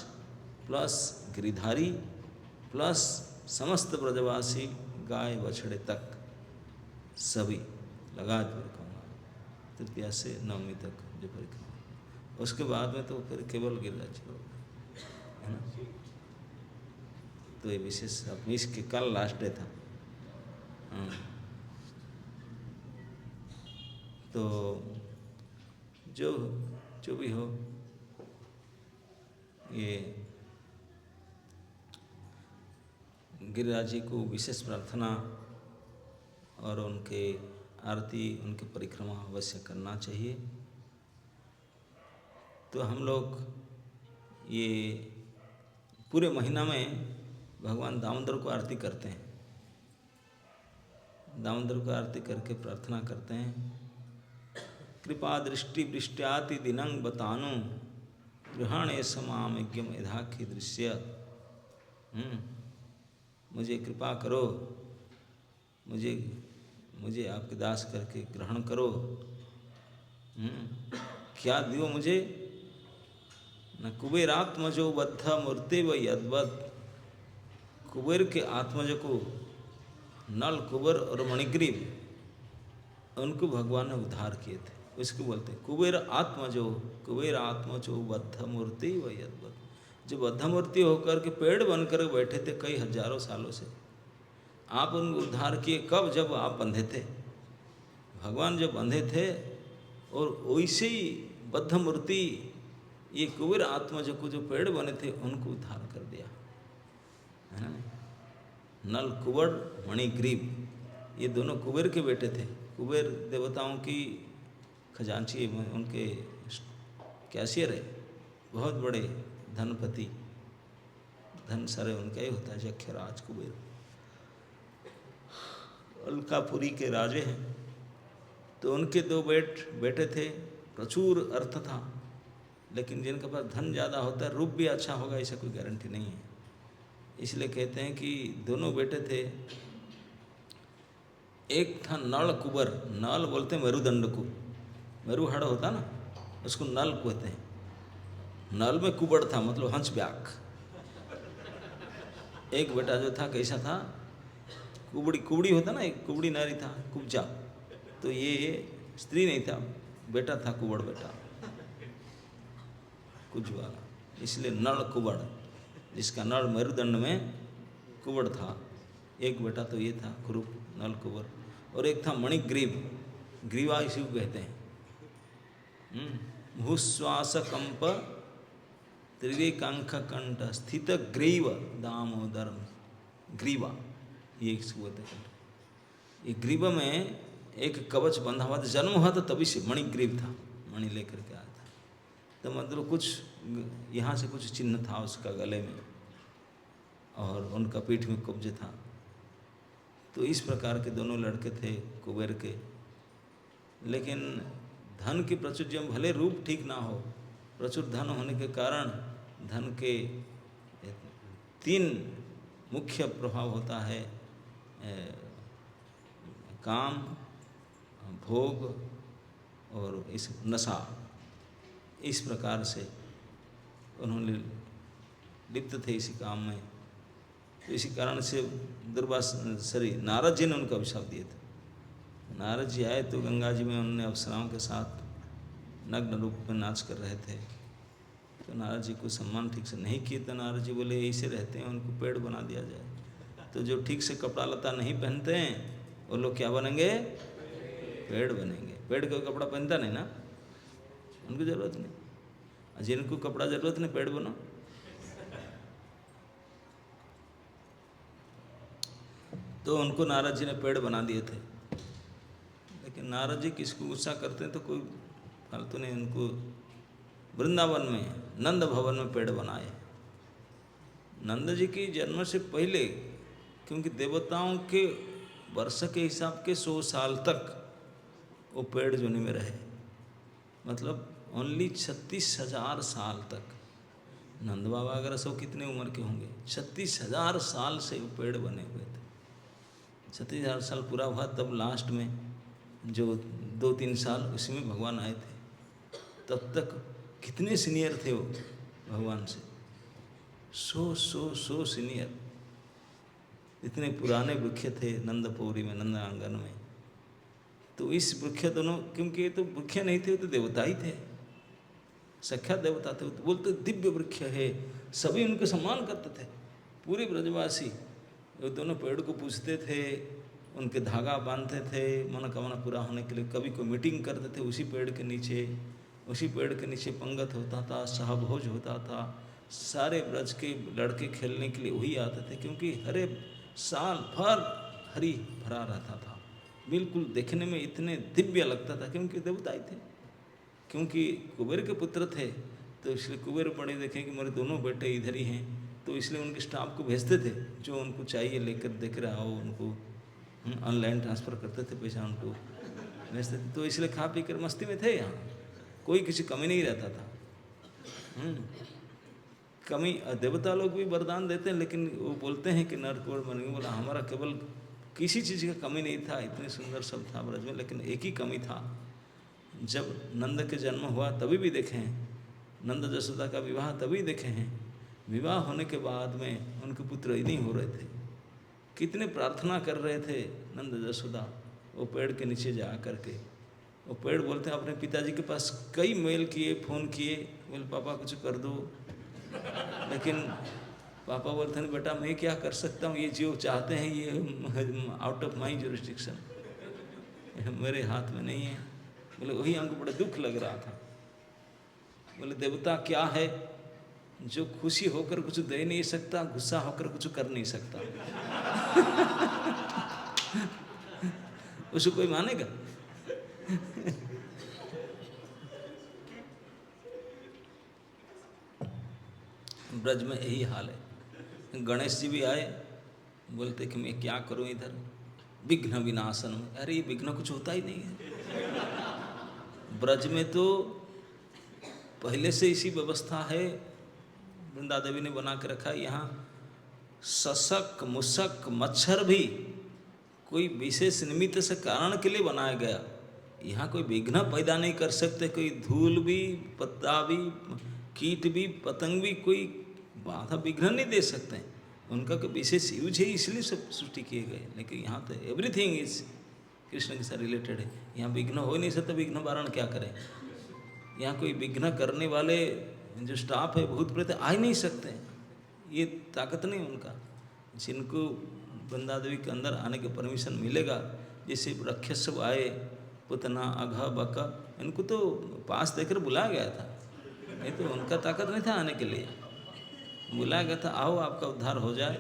प्लस गिरिधारी प्लस समस्त ब्रजवासी गाय बछड़े तक सभी लगा परिक्रमा, तृतीया से नवमी तक जो परिक्रमा। उसके बाद में तो फिर केवल गिरिराज होगा, है ना। तो ये विशेष अपनी इसके कल लास्ट डे था। तो जो भी हो, ये गिरिराज जी को विशेष प्रार्थना और उनके आरती, उनके परिक्रमा अवश्य करना चाहिए। तो हम लोग ये पूरे महीना में भगवान दामोदर को आरती करते हैं, दामोदर को आरती करके प्रार्थना करते हैं, कृपा दृष्टि वृष्ट्याति दिनं बतानु गृहाणे समाम यज्ञम यथाखि दृश्य। मुझे कृपा करो, मुझे आपके दास करके ग्रहण करो। क्या दियो मुझे, न कुबेरात्मजो बद्ध मूर्ति व यद्वत्, कुबेर के आत्मज को नल कुबेर और मणिग्रीव उनको भगवान ने उद्धार किए थे, इसको बोलते हैं कुबेर आत्मजो बद्ध मूर्ति व यद्वत्, जो बद्ध मूर्ति होकर के पेड़ बनकर बैठे थे कई हजारों सालों से, आप उनको उद्धार किए। कब? जब आप बंधे थे, भगवान जब बंधे थे, और वैसे ही बद्ध मूर्ति ये कुबेर आत्मज को जो पेड़ बने थे उनको उद्धार कर दिया, है ना। नल कुबेर मणिग्रीव, ये दोनों कुबेर के बेटे थे। कुबेर देवताओं की खजांची, उनके कैशियर है, बहुत बड़े धनपति, धन सारे उनका ही होता है, जक्षराज कुबेर अलकापुरी के राजे हैं। तो उनके 2 बेटे थे, प्रचुर अर्थ था, लेकिन जिनके पास धन ज़्यादा होता है रूप भी अच्छा होगा ऐसा कोई गारंटी नहीं है। इसलिए कहते हैं कि दोनों बेटे थे, एक था नल कुबर, नल बोलते हैं मेरुदंड को, मेरुहाड़ होता ना उसको नल कहते हैं। नल में कुबड़ था, मतलब हंस ब्याक। एक बेटा जो था कैसा था, कुबड़ी होता ना, एक कुबड़ी नारी था, कुब्जा। तो ये स्त्री नहीं था, बेटा था कुबड़ बेटा, कुछ वाला, इसलिए नल कुबड़, जिसका नल मेरुदंड में कुबड़ था। एक बेटा तो ये था कुरूप नल कुबर, और एक था मणिग्रीव, ग्रीवा इसी को कहते हैं। भूश्वास कंप त्रिवेकांख कंठ स्थित ग्रीव दामोदर, ग्रीवा ये इसको बोलते हैं। ये ग्रीव में एक कवच बंधा हुआ था, जन्म हुआ था तभी से मणिग्रीव था, मणि लेकर के आया था। तो मतलब कुछ यहाँ से कुछ चिन्ह था उसका गले में, और उनका पीठ में कुब्ज था। तो इस प्रकार के दोनों लड़के थे कुबेर के। लेकिन धन की प्राचुर्य, भले रूप ठीक ना हो, प्रचुर धन होने के कारण धन के 3 मुख्य प्रभाव होता है, काम, भोग और इस नशा। इस प्रकार से उन्होंने लिप्त थे इसी काम में। तो इसी कारण से नारद जी ने उनको अभिशाप दिए थे। नारद जी आए तो गंगा जी में उन्होंने अप्सराओं के साथ नग्न रूप में नाच कर रहे थे। तो नारद जी को सम्मान ठीक से नहीं किए, तो नारद जी बोले ऐसे रहते हैं, उनको पेड़ बना दिया जाए। तो जो ठीक से कपड़ा लता नहीं पहनते हैं वो लोग क्या बनेंगे? पेड़ बनेंगे। पेड़ को कपड़ा पहनता नहीं ना, उनको ज़रूरत नहीं। जिनको कपड़ा ज़रूरत नहीं, पेड़ बनो। तो उनको नारद जी ने पेड़ बना दिए थे। लेकिन नारद जी किसको गुस्सा करते हैं तो कोई फालतू नहीं, उनको वृंदावन में नंद भवन में पेड़ बनाए। नंद जी की जन्म से पहले, क्योंकि देवताओं के वर्ष के हिसाब के 100 साल तक वो पेड़ जोनी में रहे। मतलब ओनली 36,000 साल तक। नंद बाबा अगर सो कितने उम्र के होंगे, 36,000 साल से वो पेड़ बने हुए थे। 36,000 साल पूरा हुआ तब लास्ट में जो 2-3 साल उसमें भगवान आए थे। तब तक कितने सीनियर थे वो भगवान से, सो सीनियर। इतने पुराने वृक्ष थे नंदपुरी में, नंद आंगन में। तो इस वृक्ष दोनों, क्योंकि ये तो वृक्ष नहीं थे, वो तो देवता ही थे, साक्षात देवता थे। तो बोलते दिव्य वृक्ष है, सभी उनके सम्मान करते थे। पूरे ब्रजवासी वो दोनों पेड़ को पूजते थे, उनके धागा बांधते थे मनोकामना पूरा होने के लिए। कभी कोई मीटिंग करते थे उसी पेड़ के नीचे, उसी पेड़ के नीचे पंगत होता था, सहभोज होता था। सारे ब्रज के लड़के खेलने के लिए वही आते थे, क्योंकि हरे साल भर हरी भरा रहता था। बिल्कुल देखने में इतने दिव्य लगता था, क्योंकि देवता ही थे, क्योंकि कुबेर के पुत्र थे। तो इसलिए कुबेर बड़े देखें कि मेरे दोनों बेटे इधर ही हैं, तो इसलिए उनके स्टाफ को भेजते थे, जो उनको चाहिए लेकर देख रहा हो उनको ऑनलाइन ट्रांसफ़र करते थे पैसा, उनको भेजते थे। तो इसलिए खा पी कर मस्ती में थे, यहाँ कोई किसी कमी नहीं रहता था। कमी देवता लोग भी वरदान देते हैं, लेकिन वो बोलते हैं कि नरकुवर बन गए। बोला हमारा केवल किसी चीज़ का कमी नहीं था, इतने सुंदर सब था ब्रज में, लेकिन एक ही कमी था। जब नंद के जन्म हुआ तभी भी देखे हैं, नंद जसोदा का विवाह तभी देखे हैं। विवाह होने के बाद में उनके पुत्र ही नहीं हो रहे थे। कितने प्रार्थना कर रहे थे नंद जसोदा वो पेड़ के नीचे जा कर के। वो पेड़ बोलते हैं अपने पिताजी के पास कई मेल किए, फ़ोन किए, बोले पापा कुछ कर दो, लेकिन पापा बोलते हैं बेटा मैं क्या कर सकता हूँ, ये जो चाहते हैं ये आउट ऑफ माई जुरिस्डिक्शन, मेरे हाथ में नहीं है। बोले वही हमको बड़ा दुख लग रहा था। बोले देवता क्या है जो खुशी होकर कुछ दे नहीं सकता, गुस्सा होकर कुछ कर नहीं सकता। उसको कोई मानेगा? ब्रज में यही हाल है। गणेश जी भी आए, बोलते कि मैं क्या करूं इधर, विघ्न विनाशन में। अरे ये विघ्न कुछ होता ही नहीं है। ब्रज में तो पहले से इसी व्यवस्था है, वृंदा देवी ने बना के रखा है। यहाँ सशक मुशक मच्छर भी कोई विशेष निमित्त से कारण के लिए बनाया गया। यहाँ कोई विघ्न पैदा नहीं कर सकते, कोई धूल भी, पत्ता भी, कीट भी, पतंग भी कोई बाधा विघ्न नहीं दे सकते। उनका कोई विशेष यूज है, इसलिए सब सृष्टि किए गए। लेकिन यहाँ तो एवरीथिंग इज कृष्ण के साथ रिलेटेड है। यहाँ विघ्न हो ही नहीं सकता, विघ्न वारण क्या करें। यहाँ कोई विघ्न करने वाले जो स्टाफ है भूत प्रेत आ ही नहीं सकते, ये ताकत नहीं उनका। जिनको वृंदा देवी के अंदर आने के परमिशन मिलेगा, जैसे राक्षस सब आए, पुतना अघा बका, इनको तो पास देकर बुलाया गया था, नहीं तो उनका ताकत नहीं था आने के लिए। बुलाया गया था आओ आपका उद्धार हो जाए,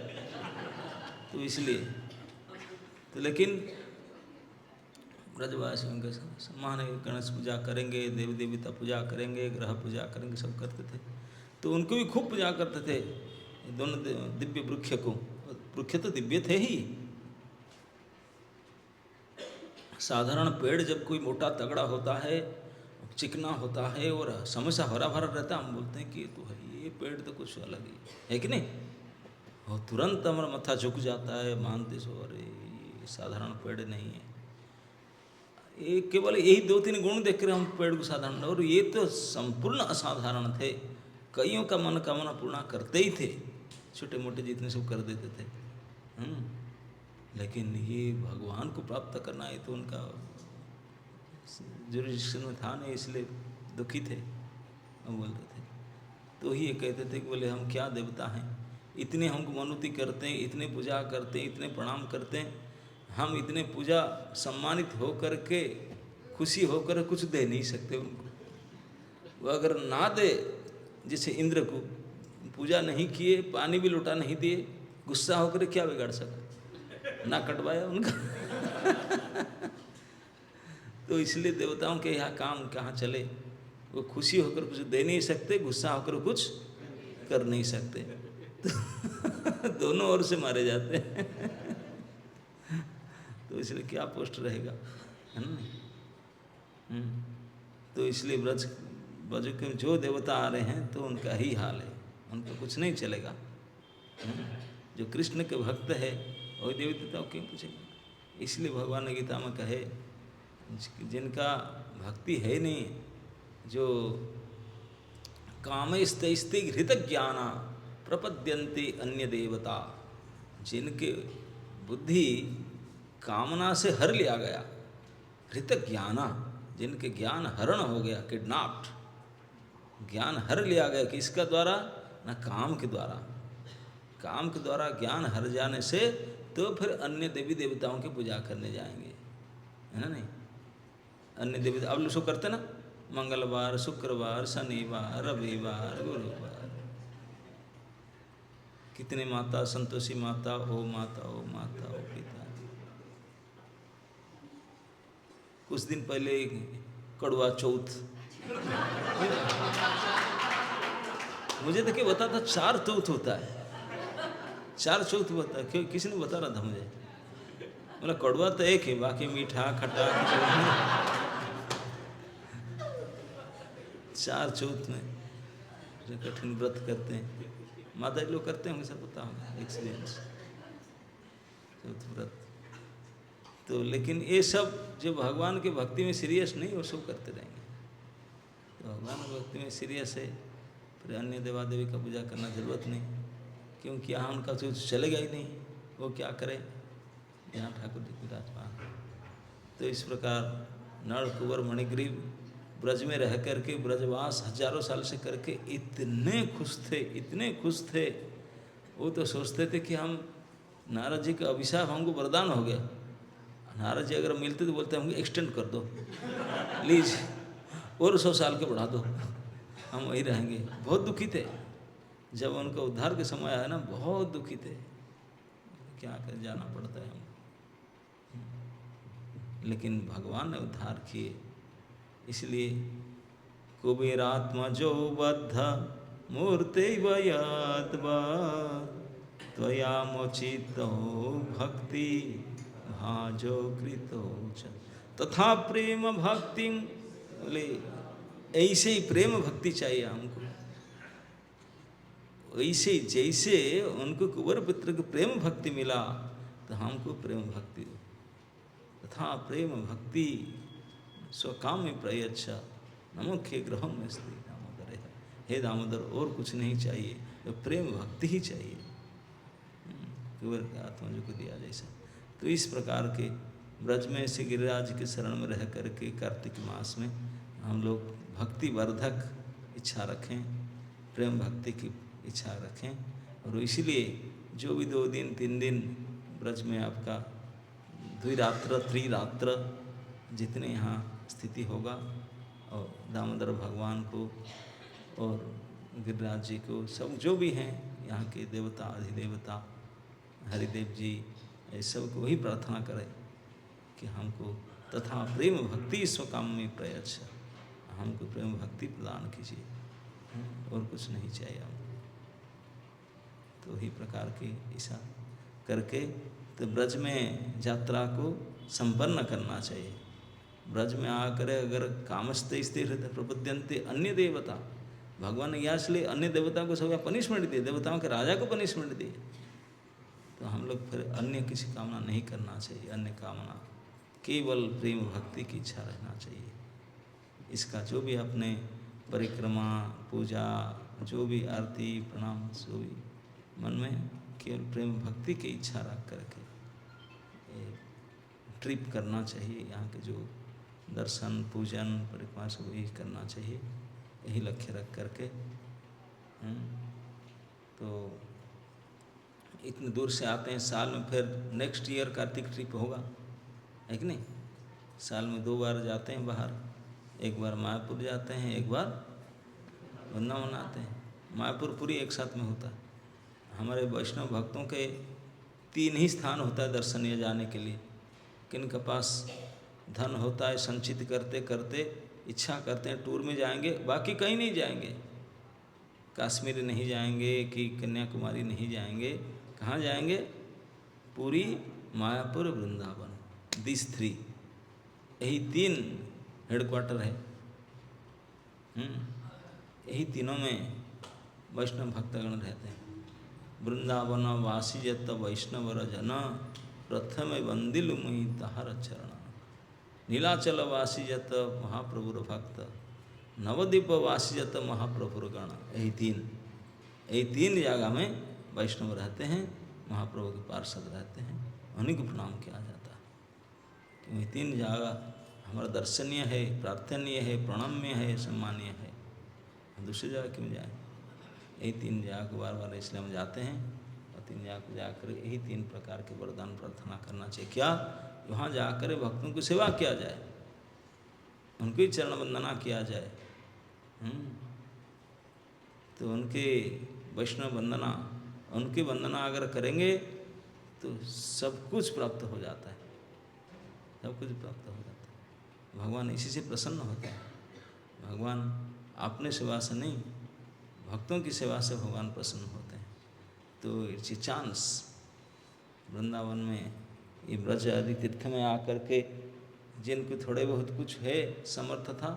तो इसलिए तो। लेकिन ब्रजवासियों के सम्मान गणेश पूजा करेंगे, देवी देवता पूजा करेंगे, ग्रह पूजा करेंगे, सब करते थे। तो उनको भी खूब पूजा करते थे दोनों दिव्य वृक्ष को। वृक्ष तो दिव्य थे ही। साधारण पेड़ जब कोई मोटा तगड़ा होता है, चिकना होता है और हमेशा हरा भरा रहता है, हम बोलते हैं कि तो है, ये पेड़ तो कुछ अलग ही है कि नहीं। और तुरंत हमारा मत्था झुक जाता है, मानते सो अरे ये साधारण पेड़ नहीं है। ये केवल यही 2-3 गुण देखकर हम पेड़ को साधारण, और ये तो संपूर्ण असाधारण थे। कईयों का मनोकामना पूर्ण करते ही थे, छोटे मोटे जितने सब कर देते थे। लेकिन ये भगवान को प्राप्त करना, ये तो उनका जुरिस्डिक्शन में था नहीं, इसलिए दुखी थे। हम बोलते थे तो ही ये कहते थे कि बोले हम क्या देवता हैं, इतने हमको मनोती करते हैं, इतने पूजा करते हैं, इतने प्रणाम करते हैं, हम इतने पूजा सम्मानित होकर के खुशी होकर कुछ दे नहीं सकते उनको। वो अगर ना दे, जैसे इंद्र को पूजा नहीं किए, पानी भी लौटा नहीं दिए, गुस्सा होकर क्या बिगाड़ सका, ना कटवाया उनका। तो इसलिए देवताओं के यहाँ काम कहाँ चले। वो खुशी होकर कुछ दे नहीं सकते, गुस्सा होकर कुछ कर नहीं सकते, तो दोनों ओर से मारे जाते हैं। तो इसलिए क्या पोस्ट रहेगा, है ना। तो इसलिए ब्रज ब्रज के जो देवता आ रहे हैं तो उनका ही हाल है, उनको कुछ नहीं चलेगा। जो कृष्ण के भक्त है वही देवी देवताओं क्यों पूछेगा? इसलिए भगवान ने गीता में कहे जिनका भक्ति है नहीं, जो कामैस्तैस्ते हृत ज्ञाना प्रपद्यन्ते अन्य देवता, जिनके बुद्धि कामना से हर लिया गया, हृत ज्ञाना, जिनके ज्ञान हरण हो गया, किडनैप्ड, ज्ञान हर लिया गया किसका द्वारा? ना काम के द्वारा। काम के द्वारा ज्ञान हर जाने से तो फिर अन्य देवी देवताओं की पूजा करने जाएंगे, है ना? नहीं, अन्य देवी अब लोग सो करते ना, मंगलवार, शुक्रवार, शनिवार, रविवार, गुरुवार, कितने माता, संतोषी माता, ओ माता, ओ माता, ओ पिता। कुछ दिन पहले कड़वा चौथ, मुझे तो क्या बता था 4 चौथ होता है, 4 चौथ बता, क्यों किसी ने बता रहा था मुझे, मतलब कड़वा तो एक है, बाकी मीठा खट्टा 4 चौथ में जो कठिन व्रत करते हैं, माता जी लोग करते होंगे, सब पता होगा, एक्सपीरियंस चौथ व्रत। तो लेकिन ये सब जो भगवान की भक्ति में सीरियस नहीं, वो सब करते रहेंगे। तो भगवान की भक्ति में सीरियस है, फिर अन्य देवा देवी का पूजा करना जरूरत नहीं, क्योंकि यहाँ उनका तो चलेगा ही नहीं, वो क्या करें यहाँ ठाकुर जी विराजमान। तो इस प्रकार नर कुंवर मणिग्रीव ब्रज में रह करके ब्रजवास हजारों साल से करके इतने खुश थे, इतने खुश थे, वो तो सोचते थे कि हम नारद जी का अभिशाप हमको वरदान हो गया। नारद जी अगर मिलते तो बोलते हमको एक्सटेंड कर दो, प्लीज और 100 साल के बढ़ा दो, हम वहीं रहेंगे। बहुत दुखी थे जब उनका उद्धार के समय आया ना, बहुत दुखी थे, क्या कर जाना पड़ता है हमको, लेकिन भगवान ने उद्धार किए। इसलिए कुबेरात्मजो बद्ध मूर्ति वयात्मा त्वया मोचितो भक्ति भाजो कृतो च तथा प्रेम भक्ति। बोले ऐसे ही प्रेम भक्ति चाहिए हमको, ऐसे जैसे उनको कुंवर पुत्र को प्रेम भक्ति मिला तो हमको प्रेम भक्ति दो। तथा प्रेम भक्ति स्वकाम में प्रयच्छ नमुखे ग्रहों में स्त्री दामोदर है। हे दामोदर और कुछ नहीं चाहिए, तो प्रेम भक्ति ही चाहिए, कुंवर का आत्मा जो को दिया जैसा। तो इस प्रकार के ब्रज में से गिरिराज के शरण में रह करके कार्तिक मास में हम लोग भक्ति वर्धक इच्छा रखें, प्रेम भक्ति की इच्छा रखें। और इसीलिए जो भी 2 दिन 3 दिन ब्रज में आपका द्विरात्र त्रिरात्र जितने यहाँ स्थिति होगा, और दामोदर भगवान को और गिरिराज जी को, सब जो भी हैं यहाँ के देवता अधिदेवता हरिदेव जी, ये सब को वही प्रार्थना करें कि हमको तथा प्रेम भक्ति स्वकाम में प्रयच्छ, हमको प्रेम भक्ति प्रदान कीजिए, और कुछ नहीं चाहिए हमको। तो ही प्रकार की ऐसा करके तो ब्रज में यात्रा को संपन्न करना चाहिए। ब्रज में आकर अगर कामस्ते स्थिर प्रपद्यन्ते अन्य देवता, भगवान ने यहाँ इसलिए अन्य देवताओं को सब पनिशमेंट दिए, देवताओं के राजा को पनिशमेंट दिए। तो हम लोग फिर अन्य किसी कामना नहीं करना चाहिए, अन्य कामना केवल प्रेम भक्ति की इच्छा रहना चाहिए। इसका जो भी अपने परिक्रमा पूजा जो भी आरती प्रणाम जो भी मन में केवल प्रेम भक्ति की इच्छा रख करके ट्रिप करना चाहिए। यहाँ के जो दर्शन पूजन परिक्रमा सब यही करना चाहिए, यही लक्ष्य रख करके। तो इतने दूर से आते हैं, साल में फिर नेक्स्ट ईयर कार्तिक ट्रिप होगा, है कि नहीं? साल में 2 बार जाते हैं बाहर, एक बार मायापुर जाते हैं, एक बार वृंदावन आते हैं। मायापुर पूरी एक साथ में होता है। हमारे वैष्णव भक्तों के 3 ही स्थान होता है दर्शनीय जाने के लिए। किनके पास धन होता है, संचित करते करते इच्छा करते हैं टूर में जाएंगे, बाकी कहीं नहीं जाएंगे, कश्मीर नहीं जाएंगे कि कन्याकुमारी नहीं जाएंगे, कहाँ जाएंगे? पूरी, मायापुर, वृंदावन, दिस 3, यही 3 हेडक्वार्टर है। यही तीनों में वैष्णव भक्तगण रहते हैं। वृंदावन वासी जत वैष्णवर जन, प्रथम वंदिल मुहि तहार चरण। नीलाचल वासी जत महाप्रभुर भक्त, नवद्वीप वासी जत महाप्रभुर गण। यही तीन जगह में वैष्णव रहते हैं, महाप्रभु के पार्षद रहते हैं, उन्हीं को प्रणाम किया जाता है। क्योंकि तीन जगह हमारा दर्शनीय है, प्रार्थनीय है, प्रणम्य है, सम्मानीय है, दूसरी जगह क्यों जाए? यही तीन जगह को बार बार इसलिए हम जाते हैं, और तीन जगह को जाकर यही तीन प्रकार के वरदान प्रार्थना करना चाहिए। क्या? वहाँ जाकर भक्तों की सेवा किया जाए, उनकी चरण वंदना किया जाए। तो उनके वैष्णव वंदना, उनकी वंदना अगर करेंगे तो सब कुछ प्राप्त हो जाता है, सब कुछ प्राप्त हो जाता है। भगवान इसी से प्रसन्न होते हैं। भगवान अपने सेवा से नहीं, भक्तों की सेवा से भगवान प्रसन्न होते हैं। तो इट्स ए चांस। वृंदावन में ये ब्रज आदि तीर्थ में आकर के जिनको थोड़े बहुत कुछ है समर्थ था,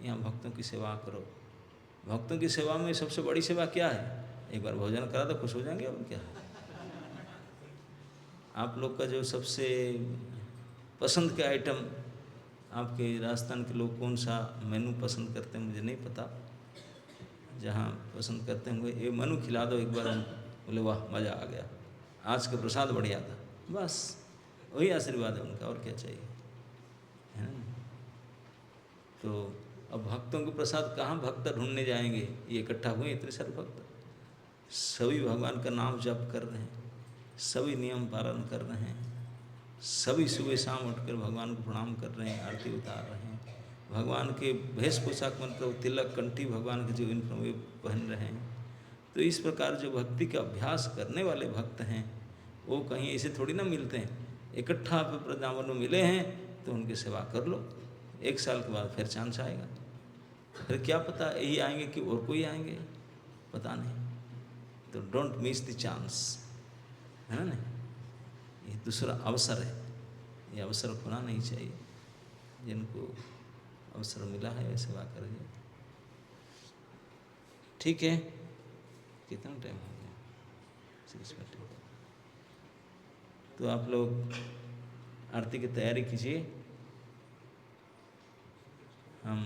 यहाँ भक्तों की सेवा करो। भक्तों की सेवा में सबसे बड़ी सेवा क्या है? एक बार भोजन करा तो खुश हो जाएंगे, और क्या है? आप लोग का जो सबसे पसंद के आइटम, आपके राजस्थान के लोग कौन सा मेनू पसंद करते हैं मुझे नहीं पता, जहाँ पसंद करते होंगे ये मेनू खिला दो एक बार उनको, बोले वाह मज़ा आ गया, आज का प्रसाद बढ़िया था, बस वही आशीर्वाद है उनका, और क्या चाहिए, है ना? तो अब भक्तों को प्रसाद कहाँ भक्त ढूंढने जाएंगे? ये इकट्ठा हुए इतने सारे भक्त, सभी भगवान का नाम जप कर रहे हैं, सभी नियम पालन कर रहे हैं, सभी सुबह शाम उठकर भगवान को प्रणाम कर रहे हैं, आरती उतार रहे हैं, भगवान के वेश पोशाक मतलब तिलक कंठी भगवान के जो यूनिफॉर्म वे पहन रहे हैं। तो इस प्रकार जो भक्ति का अभ्यास करने वाले भक्त हैं वो कहीं ऐसे थोड़ी ना मिलते हैं, इकट्ठा आप वृंदावन में मिले हैं तो उनकी सेवा कर लो, 1 साल के बाद फिर चांस आएगा, फिर क्या पता यही आएंगे कि और कोई आएंगे, पता नहीं। तो डोंट मिस द चांस, है ना? ये दूसरा अवसर है, ये अवसर खोना नहीं चाहिए। जिनको अवसर मिला है सेवा करिए। ठीक है, कितना टाइम हो गया? 6:30। तो आप लोग आरती की तैयारी कीजिए। हम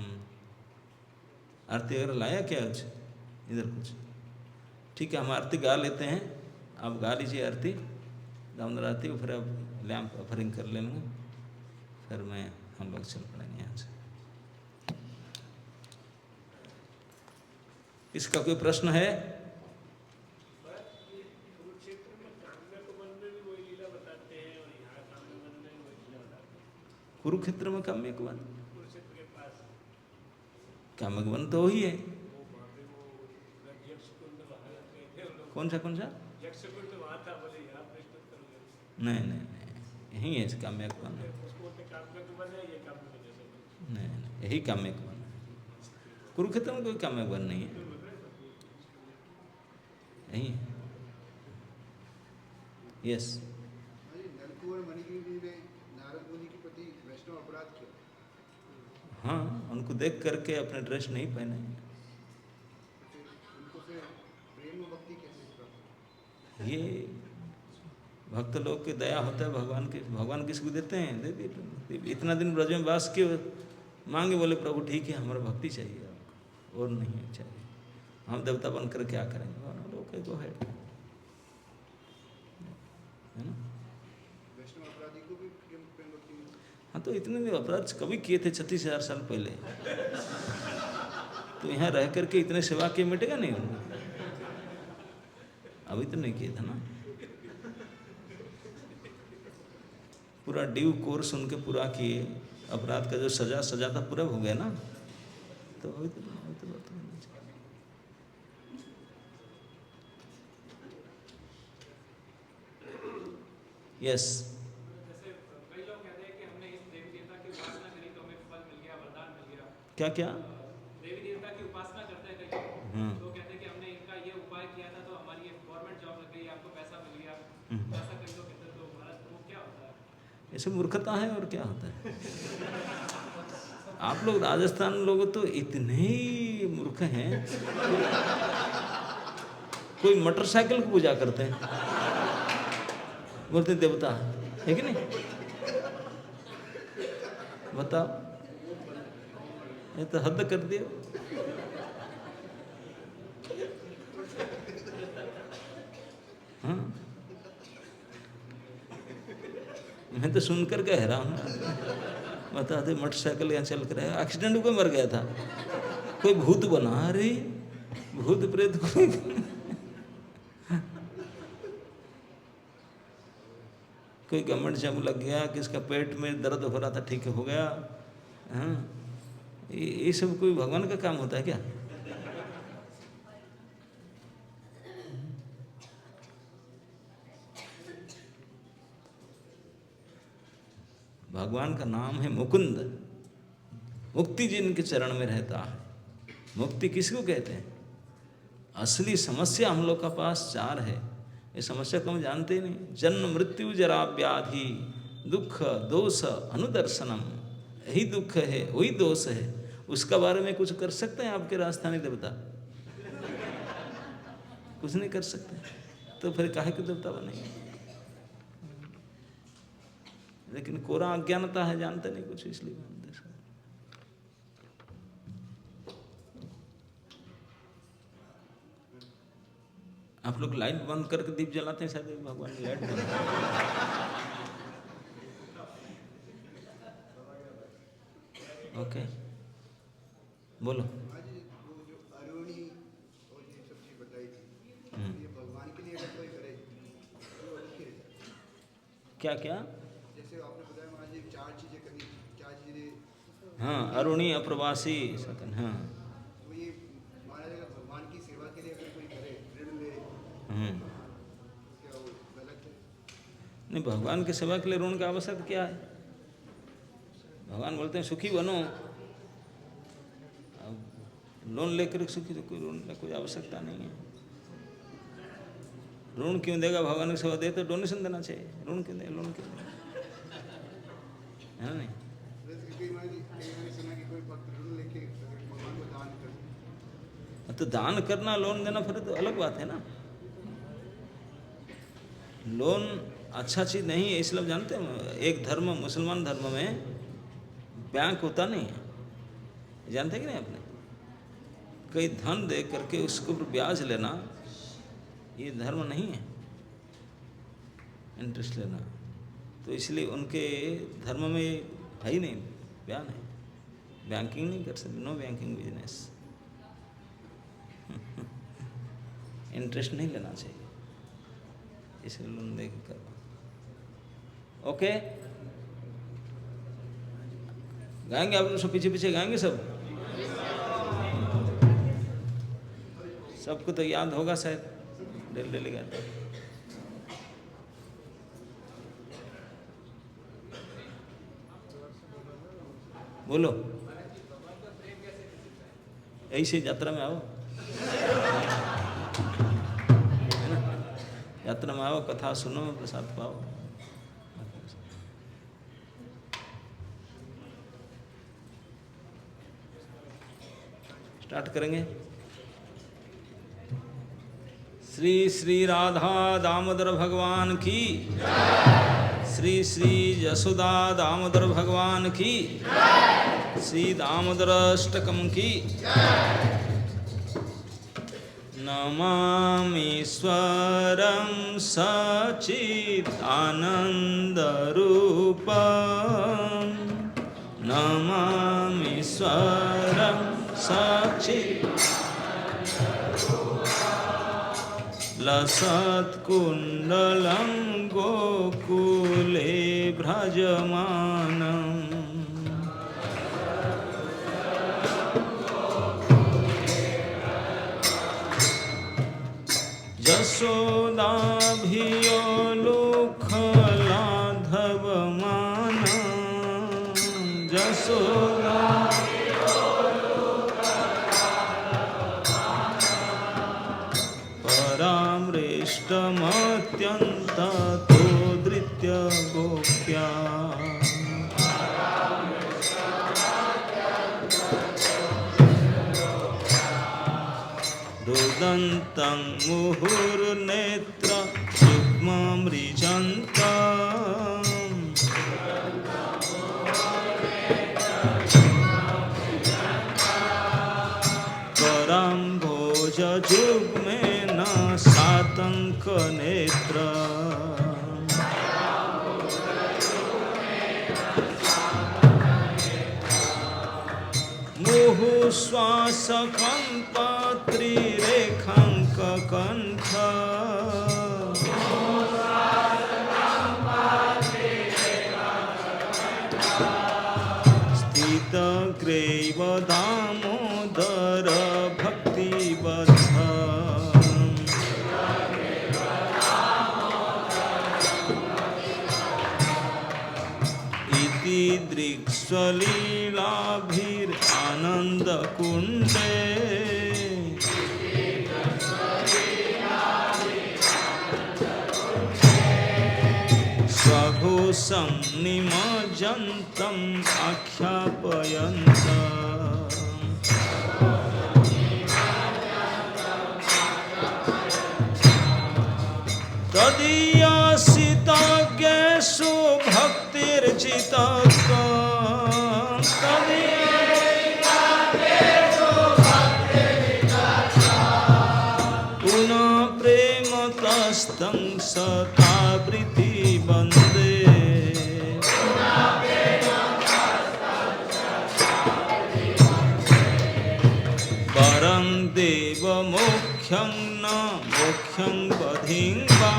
आरती वगैरह लाया क्या आज इधर कुछ? ठीक है, हम आरती गा लेते हैं, आप गा लीजिए आरती, दामोदर आरती को, फिर आप लैंप ऑफरिंग कर लेंगे, फिर हम लोग चल पड़ेंगे यहाँ से। इसका कोई प्रश्न है? कुरुक्षेत्र में काम्यक वन, काम्यक वन तो वही है। कौन सा नहीं, यही है काम्यक वन। नहीं, यही काम्यक वन है। कुरुक्षेत्र में कोई काम्यक वन नहीं है, यही है। यस, हाँ, उनको देख करके अपने ड्रेस नहीं पहने। ये भक्त लोग की दया होता है, भगवान किसको देते हैं? दे दिए। इतना दिन ब्रज में वास किए, मांगे, बोले प्रभु ठीक है, हमारा भक्ति चाहिए आपको, और नहीं चाहिए, हम देवता बनकर क्या करेंगे? लोग को है ना? हाँ, तो इतने अपराध कभी किए थे 36,000 साल पहले, तो यहाँ रह करके इतने सेवा किए, मिटेगा नहीं उनको? अभी तो नहीं किए था ना, पूरा ड्यू कोर्स उनके पूरा किए, अपराध का जो सजा था पूरा हो गया ना, तो अभी तो बात होनी चाहिए। यस, क्या देवी देवता की उपासना करते हैं कई, तो कहते हैं कि हमने इनका ये उपाय किया था तो हमारी गवर्नमेंट जॉब लग गई, आपको पैसा मिल गया, ऐसा कई लोग कहते हैं। तो महाराज वो क्या होता है? ऐसे मूर्खता है, और क्या होता है? आप लोग राजस्थान लोग तो इतने ही ये मूर्ख हैं, कोई मोटरसाइकिल की पूजा करते हैं, बोलते देवता है कि नहीं? बताओ, ये तो हद कर दिया। हाँ, मैं तो सुनकर के हैरान हूँ। बताते मोटरसाइकिल यहाँ चल कर एक्सीडेंट में मर गया था, कोई भूत बना, अरे भूत प्रेत कोई गवर्नमेंट जब लग गया, किसका पेट में दर्द हो रहा था ठीक हो गया। हाँ, ये सब कोई भगवान का काम होता है क्या? भगवान का नाम है मुकुंद। मुक्ति जिनके चरण में रहता है। मुक्ति किसको कहते हैं? असली समस्या हम लोग का पास 4 है। ये समस्या को हम जानते ही नहीं। जन्म मृत्यु जरा व्याधि दुख दोष अनुदर्शनम, यही दुख है वही दोष है। उसका बारे में कुछ कर सकते हैं आपके राजस्थानी देवता? कुछ नहीं कर सकते, तो फिर काहे के देवता बनेंगे? लेकिन कोरा अज्ञानता है, जानते नहीं कुछ, इसलिए मानते सब। आप लोग लाइट बंद करके दीप जलाते हैं, शायद भगवान की लाइट बंद। ओके, बोलो। क्या क्या? जैसे आपने बताया महाराज 4 चीजें करनी, 4 चीजें। हाँ, अरुणी अप्रवासी सकन। हाँ, तो ये महाराज अगर भगवान की सेवा के लिए अगर कोई करे, ऋण ले, क्या वो गलत है? नहीं, भगवान की सेवा के लिए ऋण का आवश्यक क्या है? भगवान बोलते हैं सुखी बनो। अब लोन लेकर सुखी, तो कोई ऋण की कोई आवश्यकता नहीं है। ऋण क्यों देगा? भगवान की सेवा दे तो डोनेशन देना चाहिए। ऋण क्यों दे? लोन क्यों दे? है ना? नहीं, कई मैंने सुना कि कोई भक्त ऋण लेके भगवान को दान कर, तो दान करना लोन देना फिर तो अलग बात है ना। लोन अच्छा चीज नहीं है, इसलिए जानते हैं एक धर्म, मुसलमान धर्म में बैंक होता नहीं है, जानते कि नहीं आपने? कई धन दे करके उसके ऊपर ब्याज लेना, ये धर्म नहीं है, इंटरेस्ट लेना। तो इसलिए उनके धर्म में है ही नहीं, बयान है, बैंकिंग नहीं कर सकते, नो बैंकिंग बिजनेस। इंटरेस्ट नहीं लेना चाहिए, इसलिए लोन दे के करवा। ओके, गाएंगे आप लोग सब? पीछे पीछे गाएंगे सब? सबको तो याद होगा शायद, डेली गाते। बोलो, ऐसे यात्रा में आओ, है ना? यात्रा में आओ, कथा सुनो, प्रसाद पाओ। स्टार्ट करेंगे। श्री श्री राधा दामोदर भगवान की, श्री श्री यशोदा दामोदर भगवान की, श्री दामोदर अष्टकम की। नमामीश्वरं सच्चिदानन्दरूपं, नमामीश्वरं लसत्कुण्डलं गोकुले भ्रजमानम्। यशोदाभियो लोकलाघवमानं, यशोदा परामृष्टमत्यन्ततो धृत्य गोप्या। इदन्तं मुहुर्नेत्र युग्ममृजन्तम् करम्भोजयुग्मेन सातङ्कनेत्र मुहुश्वासकम्पत्रिरेखाङ्ककण्ठ स्थितग्रैव दामोदर भक्तिबद्ध इति दृक्स्वलीलाभिरानन्दकुण्डे स्वघोषं निमज्जन्तम् आख्यापयन्तम् तदीयसितज्ञेषु पुनः प्रेमतस्तं सतावृत्ति वन्दे परं देवमोक्षं न मोक्षं बधिं वा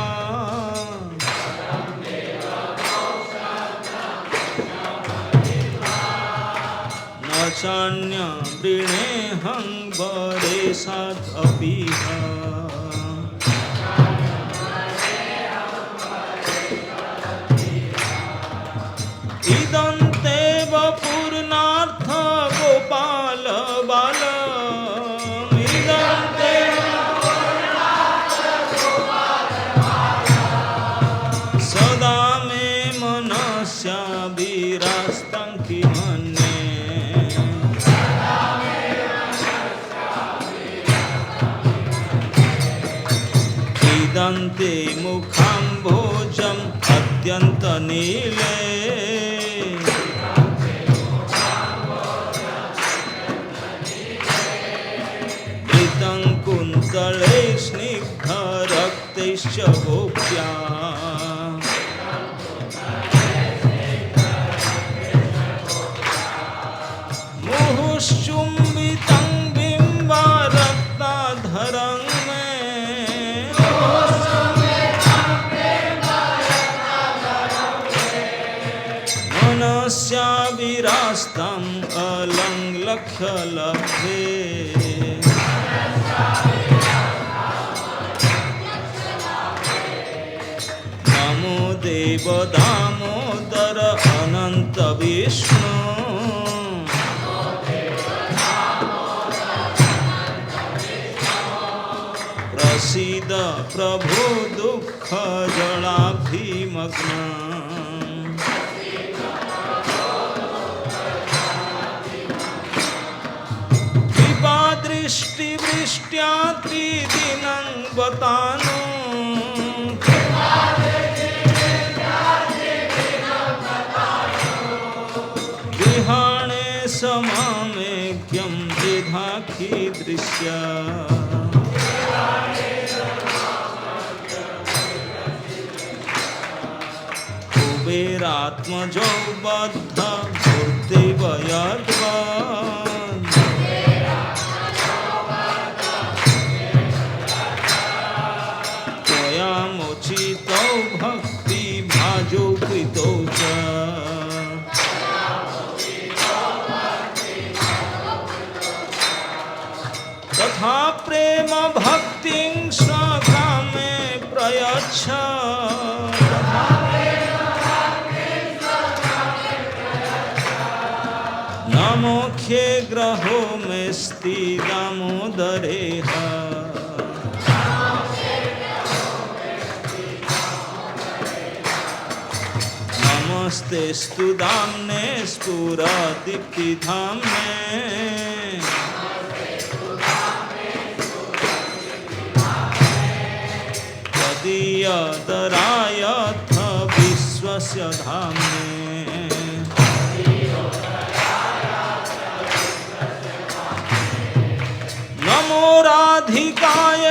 न चान्यवृणेऽहं वरेशादपि इदं ते वपुर्नाथ गोपाल बाल सदा मे मनस्या विरास्तं किमन्ये इदं ते मुखाम्भोजम् अत्यन्तनीले घृतं कुन्तले स्निग्धरक्तैश्च गोप्या मुहुश्चुम्बितं बिम्बरत्नाधरं मे मनस्या विरास्तं अलङ्लक्ष्यलभ्ये नमो देव दामोदर अनंत विष्णु प्रसीद प्रभु दुःख जलाभिमग्न कृपा दृष्टि वृष्ट्या त्रिदिनं बतानो विहाणे समामेक्यं द्विधाखीदृश्य कुबेरात्मजो बद्ध मूर्तिवयद्वन् त्वयामुचितौ भक्तिभाजो कृतौ च तथा प्रेम भक्तिं स्वकामे प्रयच्छ नमोख्ये ग्रहो मेस्ति दामोदरेह नमस्तेस्तु दाम्ने स्फुरदीप्तिधाम्ने त्वदीयदरायथ विश्वस्य धाम्ने नमो राधिकाय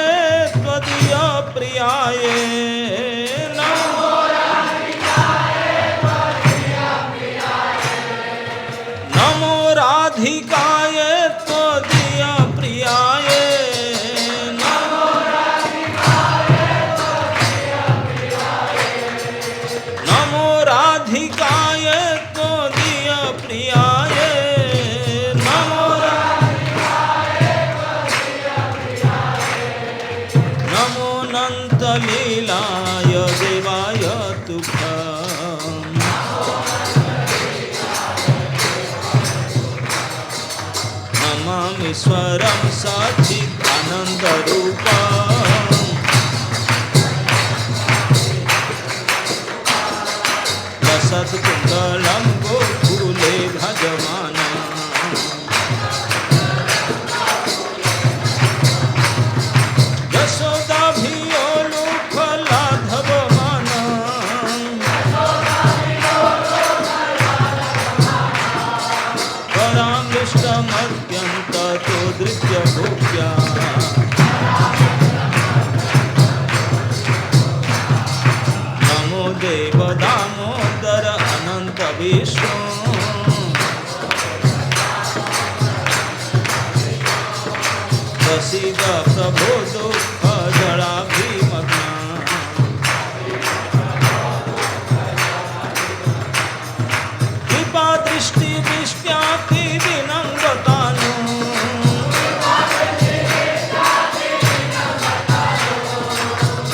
त्वदीय प्रियाय नमो राधिकाय त्वदीय प्रियाय नमो राधिकाय त्वदीय प्रियाय नमो राधिकाय त्वदीय प्रियाय नमो राधिकाय त्वदीय प्रियाय नमो नमो नन्तलीलाय देवाय तुभ्यम् नमामीश्वरं सच्चिदानन्दरूपम् लसत्कुण्डलं गोकुले भजमानम् परामृष्टमत्यन्ततो दृश्यभोग्या नमो देव दामोदर अनंत विष्णु प्रसीद प्रभो दुःख जडाभिमग्ना कृपा दृष्टि विष्ण्याति विनम्रतानु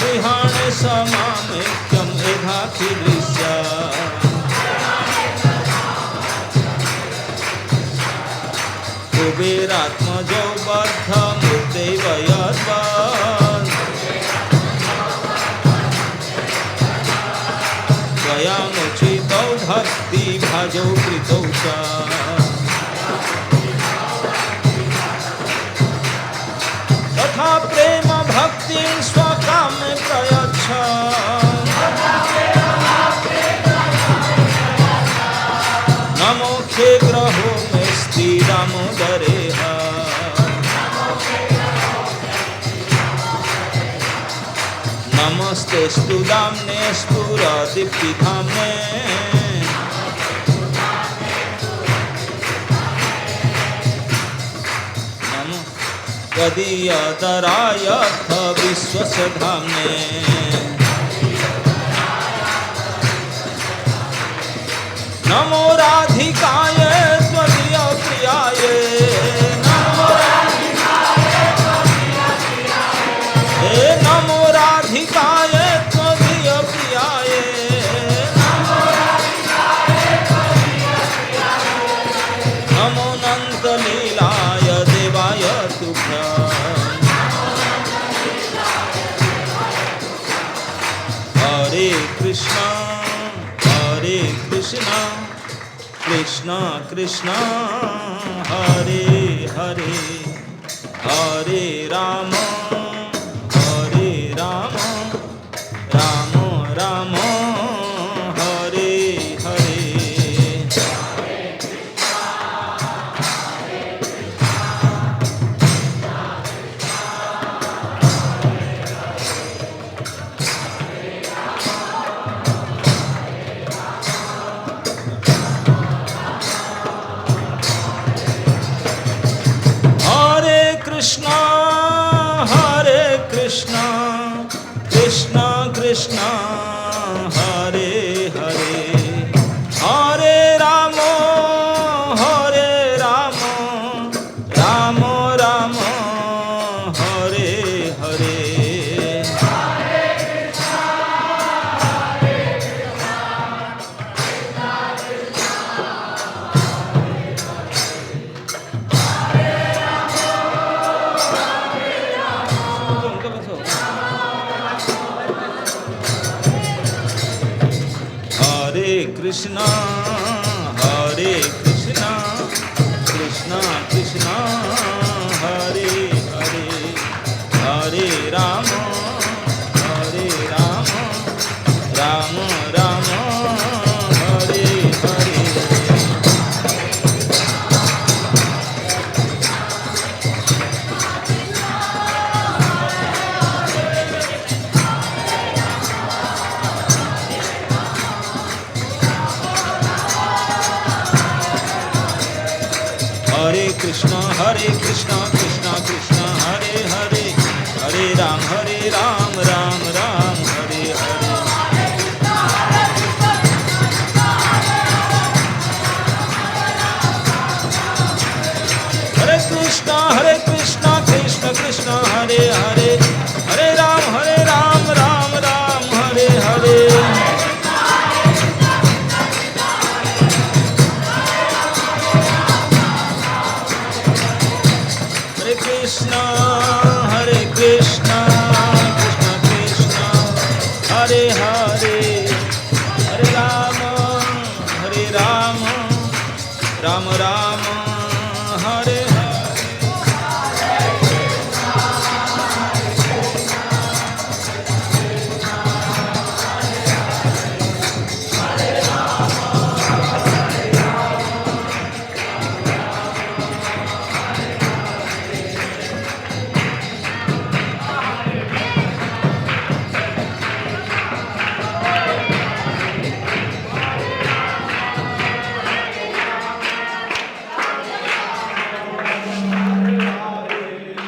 विहाणे समामेक्यं एधाखि दृश्या कुबेरात्मजो बद्धमुद्दैव यद्वन् स्वयमुचितौ भक्ति भजौ कृतौ च तथा प्रेम भक्तिं स्वकामे प्रयच्छ नमोखे ग्रहो मे स्थिरामोदरेह नमस्ते स्तुदाम्ने स्फुरदीप्तिधाम्ने नमो त्वदीयदरायथ विश्वस्य धाम्ने नमो राधिकाय त्वदीय प्रियाय नमो राधिकाय त्वदीय प्रियाय नमो राधिकाय त्वदीय प्रियाय नमो राधिकाय त्वदीय प्रियाय नमो नन्दलीलाय देवाय तुभ्यम् हरे कृष्णा कृष्णा कृष्णा हरे हरे हरे राम राम राम हरे हरे कृष्णा कृष्णा कृष्णा हरे हरे हरे राम राम राम हरे हरे कृष्णा कृष्णा कृष्णा हरे हरे हरे राम हरे कृष्णा कृष्णा कृष्णा हरे हरे, हरे राम राम